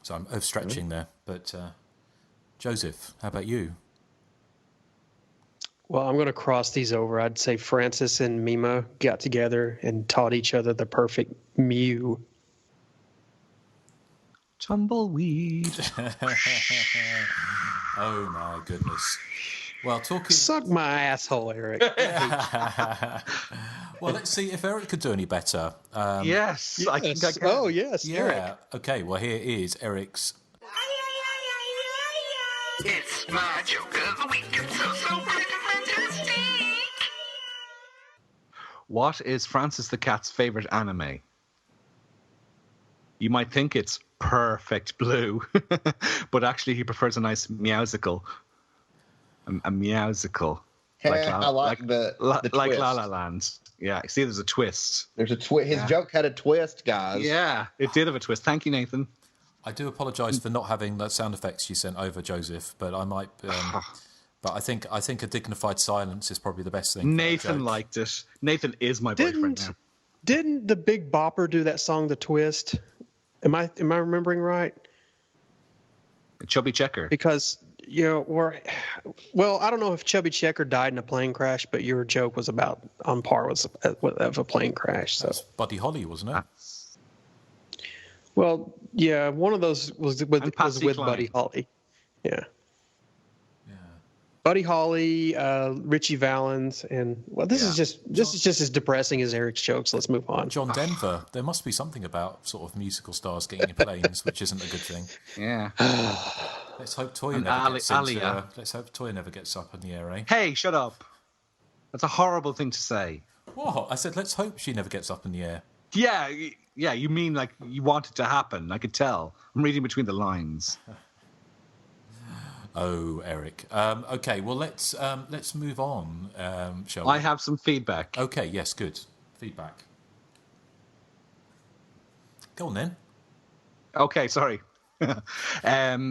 So I'm overstretching there, but Joseph, how about you? Well, I'm going to cross these over. I'd say Francis and Mima got together and taught each other the perfect mew. Tumbleweed. Oh my goodness. Well, talking. Suck my asshole, Erik. Well, let's see if Erik could do any better. Yes. I can. Oh, yes. Yeah. Erik. Okay. Well, here is Eric's. It's my joke of the week. It's so fantastic. What is Francis the Cat's favorite anime? You might think it's Perfect Blue, but actually he prefers a nice meowsicle. A meowsicle. I like the like twist. La La Land. Yeah, see, there's a twist. There's a twist. His joke had a twist, guys. Yeah, it did have a twist. Thank you, Nathan. I do apologise for not having the sound effects you sent over, Joseph, but I might. But I think a dignified silence is probably the best thing. Nathan liked it. Nathan is my boyfriend now. Didn't the Big Bopper do that song, The Twist? Am I remembering right? Chubby Checker. Because I don't know if Chubby Checker died in a plane crash, but your joke was about on par with of a plane crash. So that's Buddy Holly, wasn't it? Well, yeah, one of those was with Buddy Holly. Yeah. Buddy Holly, Richie Valens, and this is just as depressing as Eric's jokes. Let's move on. John Denver. There must be something about sort of musical stars getting in planes, which isn't a good thing. Yeah. Let's hope Toya never gets up in the air, eh? Hey, shut up! That's a horrible thing to say. What? I said let's hope she never gets up in the air. Yeah. You mean like you want it to happen? I could tell. I'm reading between the lines. Oh, Erik. Okay, well, let's move on, shall we? I have some feedback. Okay, yes, good. Feedback. Go on, then. Okay, sorry.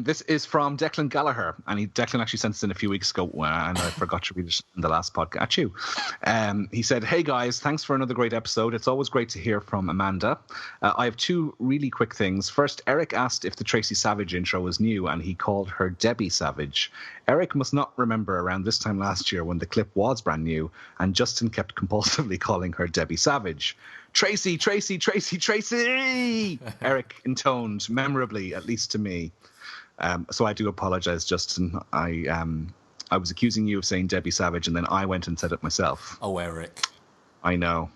This is from Declan Gallagher, and Declan actually sent this in a few weeks ago, and I forgot to read it in the last podcast. He said, "Hey guys, thanks for another great episode. It's always great to hear from Amanda. I have two really quick things. First, Erik asked if the Tracy Savage intro was new, and he called her Debbie Savage. Erik must not remember around this time last year when the clip was brand new, and Justin kept compulsively calling her Debbie Savage. Tracy, Tracy, Tracy, Tracy! Erik intoned memorably, at least to me. So I do apologize, Justin. I was accusing you of saying Debbie Savage, and then I went and said it myself. Oh, Erik. I know.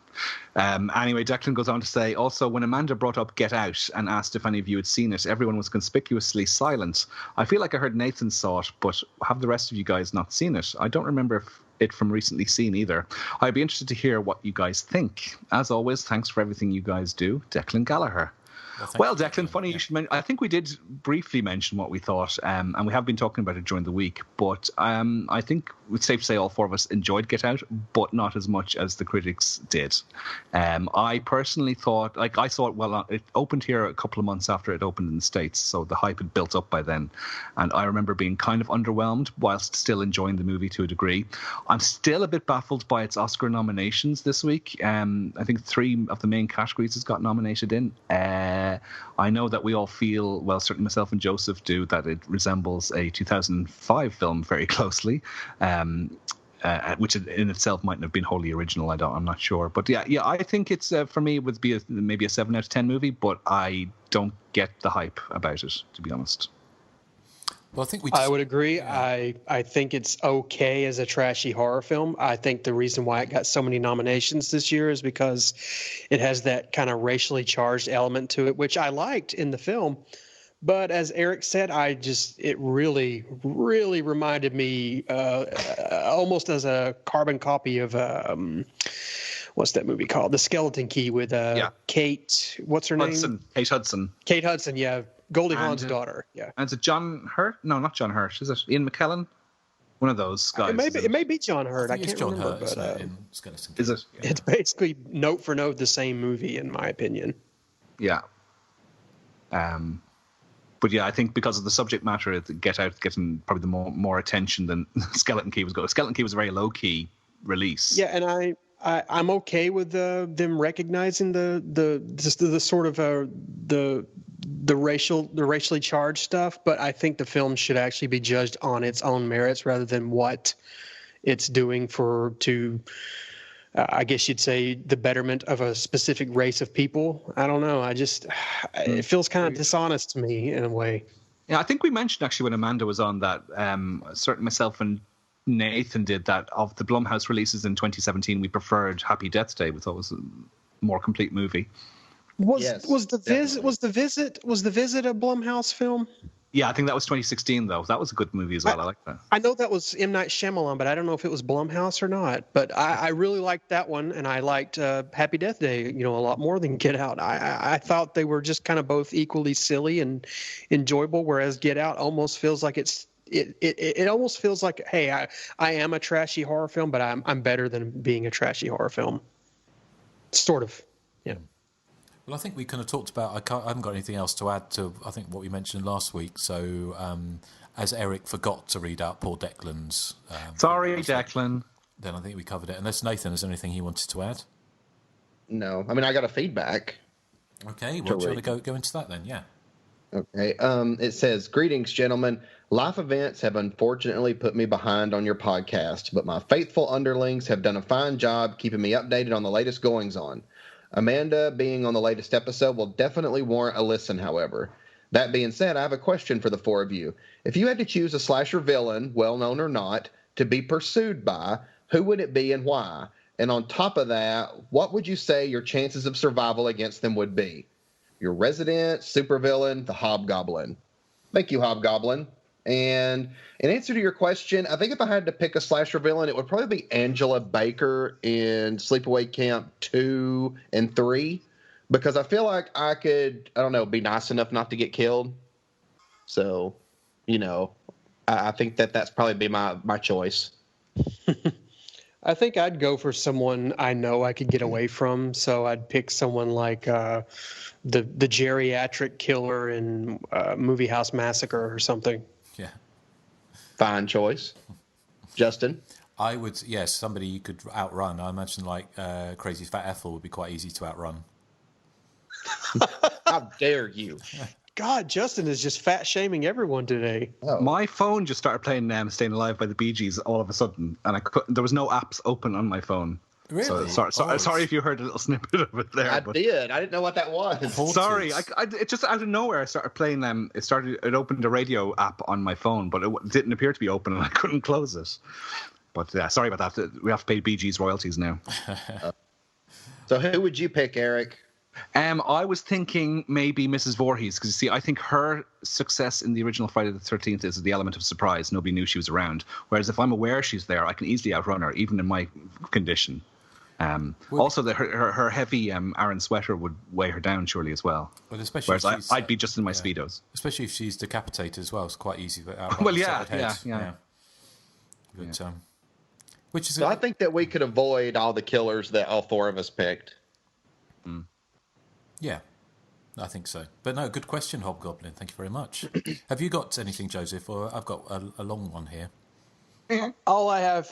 Anyway, Declan goes on to say, also, when Amanda brought up Get Out and asked if any of you had seen it, everyone was conspicuously silent. I feel like I heard Nathan saw it, but have the rest of you guys not seen it? I don't remember it from recently seen either. I'd be interested to hear what you guys think. As always, thanks for everything you guys do. Declan Gallagher. Well, Declan, funny you should mention. I think we did briefly mention what we thought, and we have been talking about it during the week. But I think it's safe to say all four of us enjoyed Get Out, but not as much as the critics did. I personally thought, I saw it well. It opened here a couple of months after it opened in the States, so the hype had built up by then. And I remember being kind of underwhelmed, whilst still enjoying the movie to a degree. I'm still a bit baffled by its Oscar nominations this week. I think 3 of the main categories it's got nominated in. I know that we all feel, well, certainly myself and Joseph do, that it resembles a 2005 film very closely, which in itself mightn't have been wholly original. I'm not sure. But yeah, I think it's, for me, it would be maybe a 7 out of 10 movie, but I don't get the hype about it, to be honest. Well, I would agree. I think it's okay as a trashy horror film. I think the reason why it got so many nominations this year is because it has that kind of racially charged element to it, which I liked in the film. But as Erik said, it really, really reminded me almost as a carbon copy of what's that movie called? The Skeleton Key with Kate. What's her name? Kate Hudson. Kate Hudson. Yeah. Goldie Hawn's daughter, yeah. And is it John Hurt? No, not John Hurt. Is it Ian McKellen? One of those guys. It may be John Hurt. I can't remember. Hurt, but, in Skeleton. Is it? It's basically note for note the same movie, in my opinion. Yeah. But yeah, I think because of the subject matter, Get Out getting probably the more attention than Skeleton Key was going. Skeleton Key was a very low key release. Yeah, and I'm okay with them recognizing the sort of the racially charged stuff, but I think the film should actually be judged on its own merits rather than what it's doing I guess you'd say, the betterment of a specific race of people. I don't know. It feels kind of dishonest to me in a way. Yeah, I think we mentioned actually when Amanda was on that, certainly myself and Nathan did, that of the Blumhouse releases in 2017, we preferred Happy Death Day. We thought it was a more complete movie. Was the visit a Blumhouse film? Yeah, I think that was 2016 though. That was a good movie as well. I like that. I know that was M. Night Shyamalan, but I don't know if it was Blumhouse or not. But I really liked that one, and I liked Happy Death Day, a lot more than Get Out. I thought they were just kind of both equally silly and enjoyable, whereas Get Out almost feels like it almost feels like, hey, I am a trashy horror film, but I'm better than being a trashy horror film. Sort of, yeah. Well, I think we kind of talked about. I haven't got anything else to add to, I think, what we mentioned last week. So, as Erik forgot to read out poor Declan's. Sorry, Declan. Then I think we covered it. Unless Nathan has anything he wanted to add. No, I mean, I got a feedback. Okay, well, do you want to go into that then? Yeah. Okay. It says, "Greetings, gentlemen. Life events have unfortunately put me behind on your podcast, but my faithful underlings have done a fine job keeping me updated on the latest goings on. Amanda being on the latest episode will definitely warrant a listen, however. That being said, I have a question for the four of you. If you had to choose a slasher villain, well-known or not, to be pursued by, who would it be and why? And on top of that, what would you say your chances of survival against them would be? Your resident, supervillain, the Hobgoblin." Thank you, Hobgoblin. And in answer to your question, I think if I had to pick a slasher villain, it would probably be Angela Baker in Sleepaway Camp 2 and 3, because I feel like I could, be nice enough not to get killed. So, I think that's probably be my choice. I think I'd go for someone I know I could get away from. So I'd pick someone like the geriatric killer in Movie House Massacre or something. Yeah. Fine choice. Justin? I would, yes, somebody you could outrun. I imagine like Crazy Fat Ethel would be quite easy to outrun. How dare you? God, Justin is just fat shaming everyone today. Oh. My phone just started playing "Staying Alive" by the Bee Gees all of a sudden, and there was no apps open on my phone. Really? So, sorry if you heard a little snippet of it there. I did. I didn't know what that was. Sorry, it just out of nowhere I started playing It opened a radio app on my phone, but it didn't appear to be open, and I couldn't close it. But yeah, sorry about that. We have to pay Bee Gees royalties now. So who would you pick, Eric? I was thinking maybe Mrs. Voorhees, because you see, I think her success in the original Friday the 13th is the element of surprise. Nobody knew she was around. Whereas if I'm aware she's there, I can easily outrun her, even in my condition. Also, her heavy Aran sweater would weigh her down surely as well. Especially whereas I'd be just in my Speedos. Especially if she's decapitated as well. It's quite easy to outrun. Well, yeah. But, which is so I think that we could avoid all the killers that all four of us picked. Yeah, I think so. But no, good question, Hobgoblin. Thank you very much. Have you got anything, Joseph? Or I've got a long one here. All I have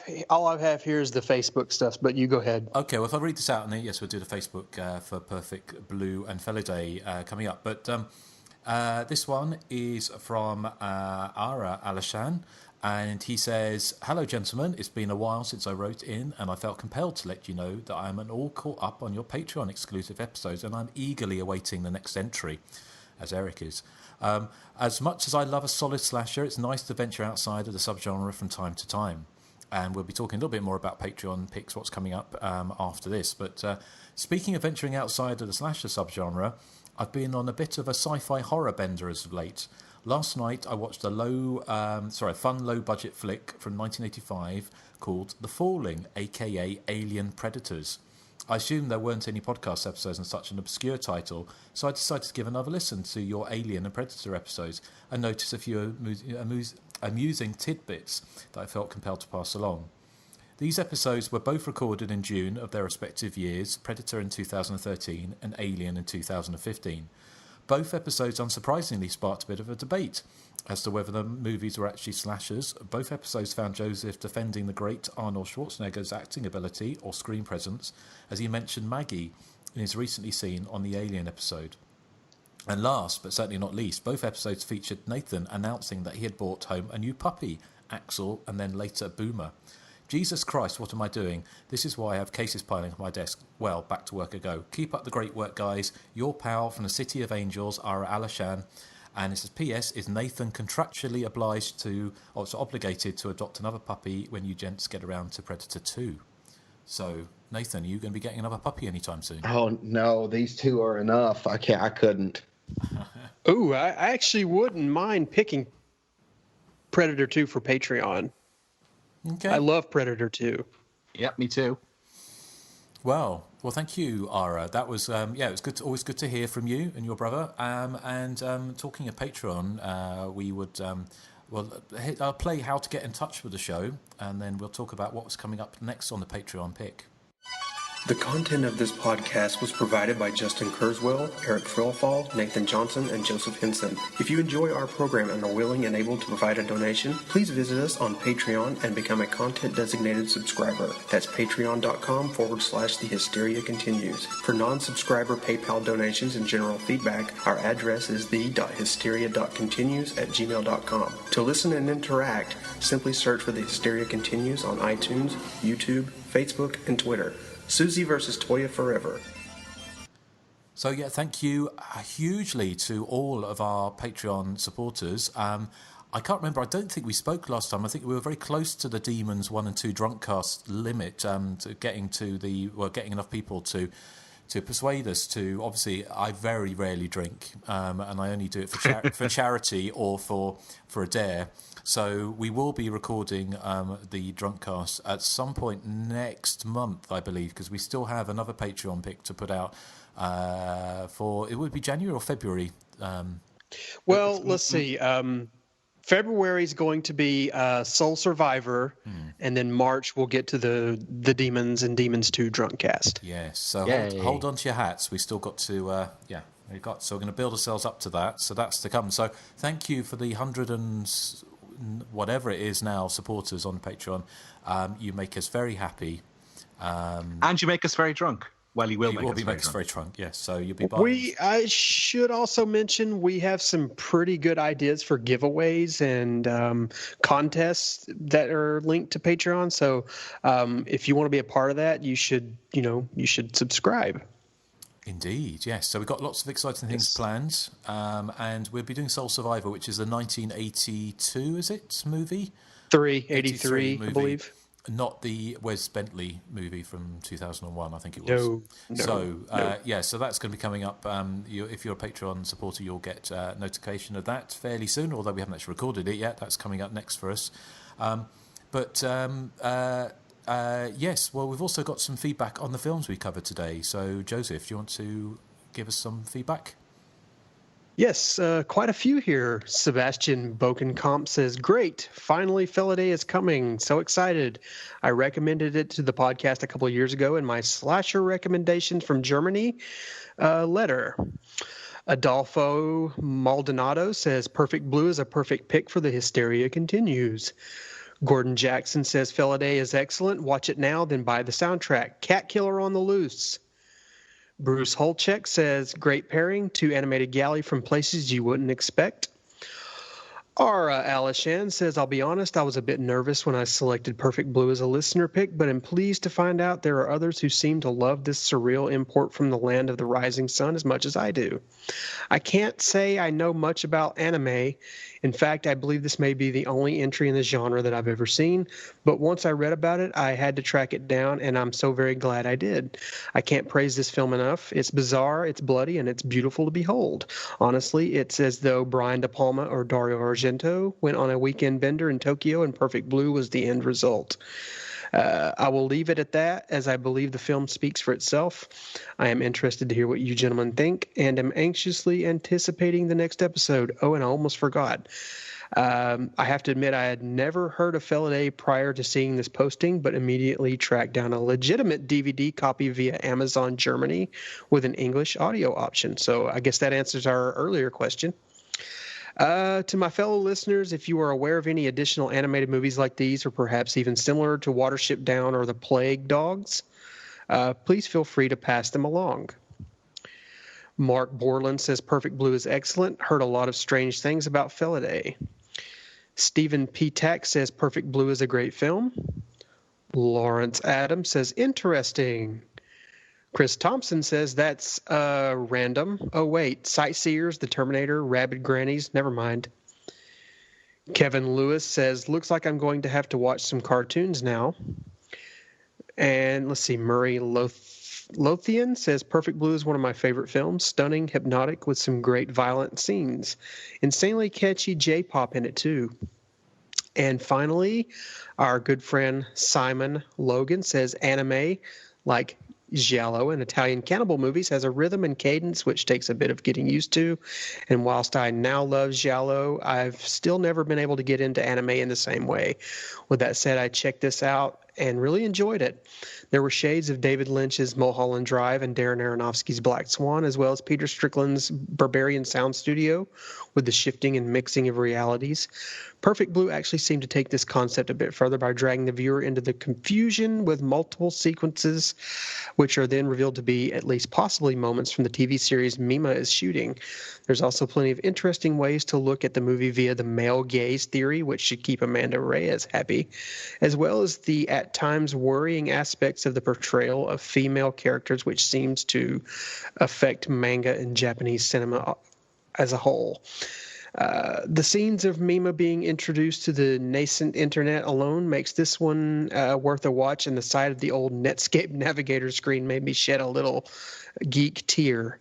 here is the Facebook stuff, but you go ahead. Okay, well, if I read this out, and then, yes, we'll do the Facebook for Perfect Blue and Felidae coming up. But this one is from Ara Alashan, and he says, "Hello, gentlemen. It's been a while since I wrote in, and I felt compelled to let you know that I am all caught up on your Patreon exclusive episodes, and I'm eagerly awaiting the next entry, as Erik is. As much as I love a solid slasher, it's nice to venture outside of the subgenre from time to time. And we'll be talking a little bit more about Patreon picks, what's coming up after this. But speaking of venturing outside of the slasher subgenre, I've been on a bit of a sci-fi horror bender as of late. Last night I watched a fun low-budget flick from 1985 called The Falling, aka Alien Predators. I assumed there weren't any podcast episodes on such an obscure title, so I decided to give another listen to your Alien and Predator episodes and notice a few amusing tidbits that I felt compelled to pass along. These episodes were both recorded in June of their respective years, Predator in 2013 and Alien in 2015. Both episodes unsurprisingly sparked a bit of a debate as to whether the movies were actually slashers. Both episodes found Joseph defending the great Arnold Schwarzenegger's acting ability or screen presence, as he mentioned Maggie in his recently seen on the Alien episode. And last, but certainly not least, both episodes featured Nathan announcing that he had brought home a new puppy, Axel, and then later Boomer. Jesus Christ, what am I doing? This is why I have cases piling on my desk. Well, back to work I go. Keep up the great work, guys. Your pal from the City of Angels, Ara Alashan. And it says, P.S. Is Nathan contractually obligated to adopt another puppy when you gents get around to Predator 2? So, Nathan, are you going to be getting another puppy anytime soon? Oh, no, these two are enough. I couldn't. Ooh, I actually wouldn't mind picking Predator 2 for Patreon. Okay. I love Predator 2. Yep, me too. Well, thank you, Ara. That was, it was good. Always good to hear from you and your brother. And talking of Patreon, we would, I'll play how to get in touch with the show, and then we'll talk about what's coming up next on the Patreon pick. The content of this podcast was provided by Justin Kurzweil, Erik Frillfall, Nathan Johnson, and Joseph Henson. If you enjoy our program and are willing and able to provide a donation, please visit us on Patreon and become a content-designated subscriber. That's patreon.com/The Hysteria Continues. For non-subscriber PayPal donations and general feedback, our address is the.hysteria.continues@gmail.com. To listen and interact, simply search for The Hysteria Continues on iTunes, YouTube, Facebook, and Twitter. Susie versus Toya forever. So yeah, thank you hugely to all of our Patreon supporters. I can't remember. I don't think we spoke last time. I think we were very close to the Demons 1 and 2 Drunkcast limit, to getting enough people to persuade us to. Obviously, I very rarely drink, and I only do it for charity or for a dare. So we will be recording the Drunkcast at some point next month, I believe, because we still have another Patreon pick to put out it would be January or February. Well, let's see. February is going to be Soul Survivor, and then March we'll get to the Demons and Demons 2 Drunk Cast. Yes, so Yay. hold on to your hats. We still got to, so we're going to build ourselves up to that. So that's to come. So thank you for the 100 and whatever it is now supporters on Patreon. You make us very happy. And you make us very drunk. Well, you will make us very drunk. Yes, so you'll be buying. I should also mention we have some pretty good ideas for giveaways and contests that are linked to Patreon. So if you want to be a part of that, you should subscribe. Indeed, yes. So we've got lots of exciting things planned, and we'll be doing Soul Survivor, which is the 1982, is it, movie? 83, I believe. Not the Wes Bentley movie from 2001, I think it was. No. So that's going to be coming up. If you're a Patreon supporter, you'll get notification of that fairly soon, although we haven't actually recorded it yet. That's coming up next for us. Yes, well, we've also got some feedback on the films we covered today. So, Joseph, do you want to give us some feedback? Yes, quite a few here. Sebastian Bokenkamp says, great, finally Felidae is coming. So excited. I recommended it to the podcast a couple of years ago in my slasher recommendations from Germany letter. Adolfo Maldonado says, Perfect Blue is a perfect pick for the Hysteria Continues. Gordon Jackson says, Felidae is excellent. Watch it now, then buy the soundtrack. Cat Killer on the Loose. Bruce Holchek says, great pairing, 2 animated galley from places you wouldn't expect. Ara Alishan says, I'll be honest, I was a bit nervous when I selected Perfect Blue as a listener pick, but am pleased to find out there are others who seem to love this surreal import from the land of the rising sun as much as I do. I can't say I know much about anime. In fact, I believe this may be the only entry in the genre that I've ever seen, but once I read about it, I had to track it down, and I'm so very glad I did. I can't praise this film enough. It's bizarre, it's bloody, and it's beautiful to behold. Honestly, it's as though Brian De Palma or Dario Argento went on a weekend bender in Tokyo, and Perfect Blue was the end result. I will leave it at that, as I believe the film speaks for itself. I am interested to hear what you gentlemen think, and am anxiously anticipating the next episode. Oh, and I almost forgot. I have to admit I had never heard of Felidae prior to seeing this posting, but immediately tracked down a legitimate DVD copy via Amazon Germany with an English audio option. So I guess that answers our earlier question. To my fellow listeners, if you are aware of any additional animated movies like these, or perhaps even similar to Watership Down or The Plague Dogs, please feel free to pass them along. Mark Borland says Perfect Blue is excellent. Heard a lot of strange things about Felidae. Stephen P. Tack says Perfect Blue is a great film. Lawrence Adams says interesting. Chris Thompson says that's random. Oh, wait. Sightseers, The Terminator, Rabid Grannies. Never mind. Kevin Lewis says, looks like I'm going to have to watch some cartoons now. And let's see. Murray Lothian says, Perfect Blue is one of my favorite films. Stunning, hypnotic, with some great violent scenes. Insanely catchy J-pop in it, too. And finally, our good friend Simon Logan says, anime, like Giallo in Italian cannibal movies, has a rhythm and cadence which takes a bit of getting used to. And whilst I now love Giallo, I've still never been able to get into anime in the same way. With that said, I checked this out and really enjoyed it. There were shades of David Lynch's Mulholland Drive and Darren Aronofsky's Black Swan, as well as Peter Strickland's Barbarian Sound Studio, with the shifting and mixing of realities. Perfect Blue actually seemed to take this concept a bit further by dragging the viewer into the confusion with multiple sequences, which are then revealed to be at least possibly moments from the TV series Mima is shooting. There's also plenty of interesting ways to look at the movie via the male gaze theory, which should keep Amanda Reyes happy, as well as the at times worrying aspects of the portrayal of female characters, which seems to affect manga and Japanese cinema as a whole. The scenes of Mima being introduced to the nascent internet alone makes this one worth a watch, and the sight of the old Netscape Navigator screen made me shed a little geek tear.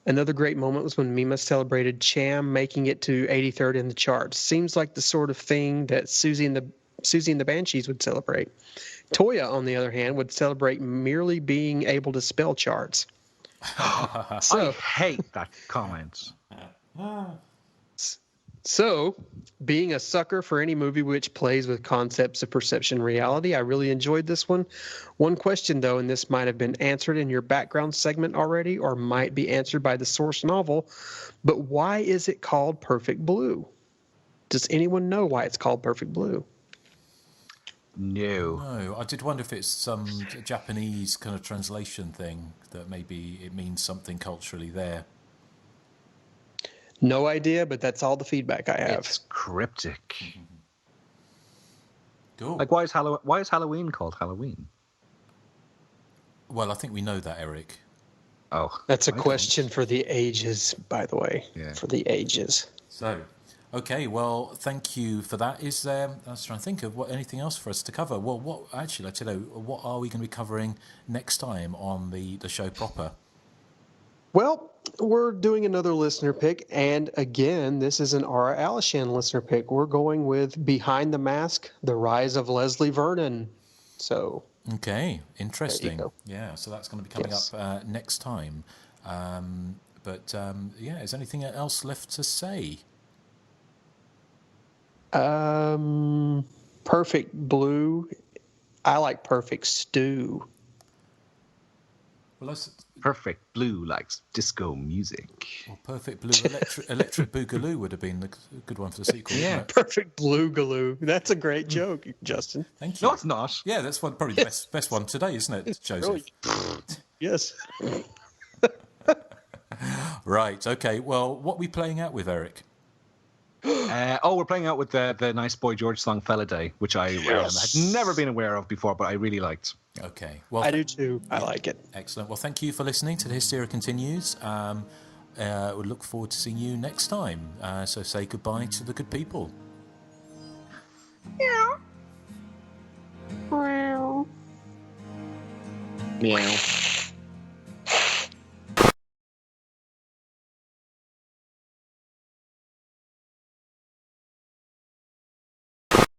Another great moment was when Mima celebrated Cham making it to 83rd in the charts. Seems like the sort of thing that Susie and the Banshees would celebrate. Toya, on the other hand, would celebrate merely being able to spell charts. I hate that comment. So, being a sucker for any movie which plays with concepts of perception and reality, I really enjoyed this one. One question, though, and this might have been answered in your background segment already or might be answered by the source novel, but why is it called Perfect Blue? Does anyone know why it's called Perfect Blue? No, I did wonder if it's some Japanese kind of translation thing, that maybe it means something culturally there. No idea, but that's all the feedback I have. It's cryptic. Cool. Like, why is Halloween called Halloween? Well, I think we know that, Erik. Oh. That's a question for the ages, by the way. Yeah. For the ages. So, okay, well, thank you for that. Is I was trying to think of anything else for us to cover. Well, what are we going to be covering next time on the show proper? Well, we're doing another listener pick, and again, this is an Ara Alishan listener pick. We're going with Behind the Mask, The Rise of Leslie Vernon. So, okay, interesting. Yeah, so that's going to be coming up next time. Is there anything else left to say? Perfect Blue. I like Perfect Stew. Well, Perfect Blue likes disco music. Well, Perfect Blue Electric Boogaloo would have been the good one for the sequel. Yeah, right? Perfect Blue Galoo. That's a great joke, Justin. Thank you. No, it's not. Yeah, that's probably the best one today, isn't it, Joseph? Yes. Right. Okay. Well, what are we playing out with, Erik? We're playing out with the Nice Boy George song "Felidae," which I had never been aware of before, but I really liked. Okay. Well, I do too. I like it. Excellent. Well, thank you for listening to the Hysteria Continues. We look forward to seeing you next time. So say goodbye to the good people. Meow. Wow. Meow.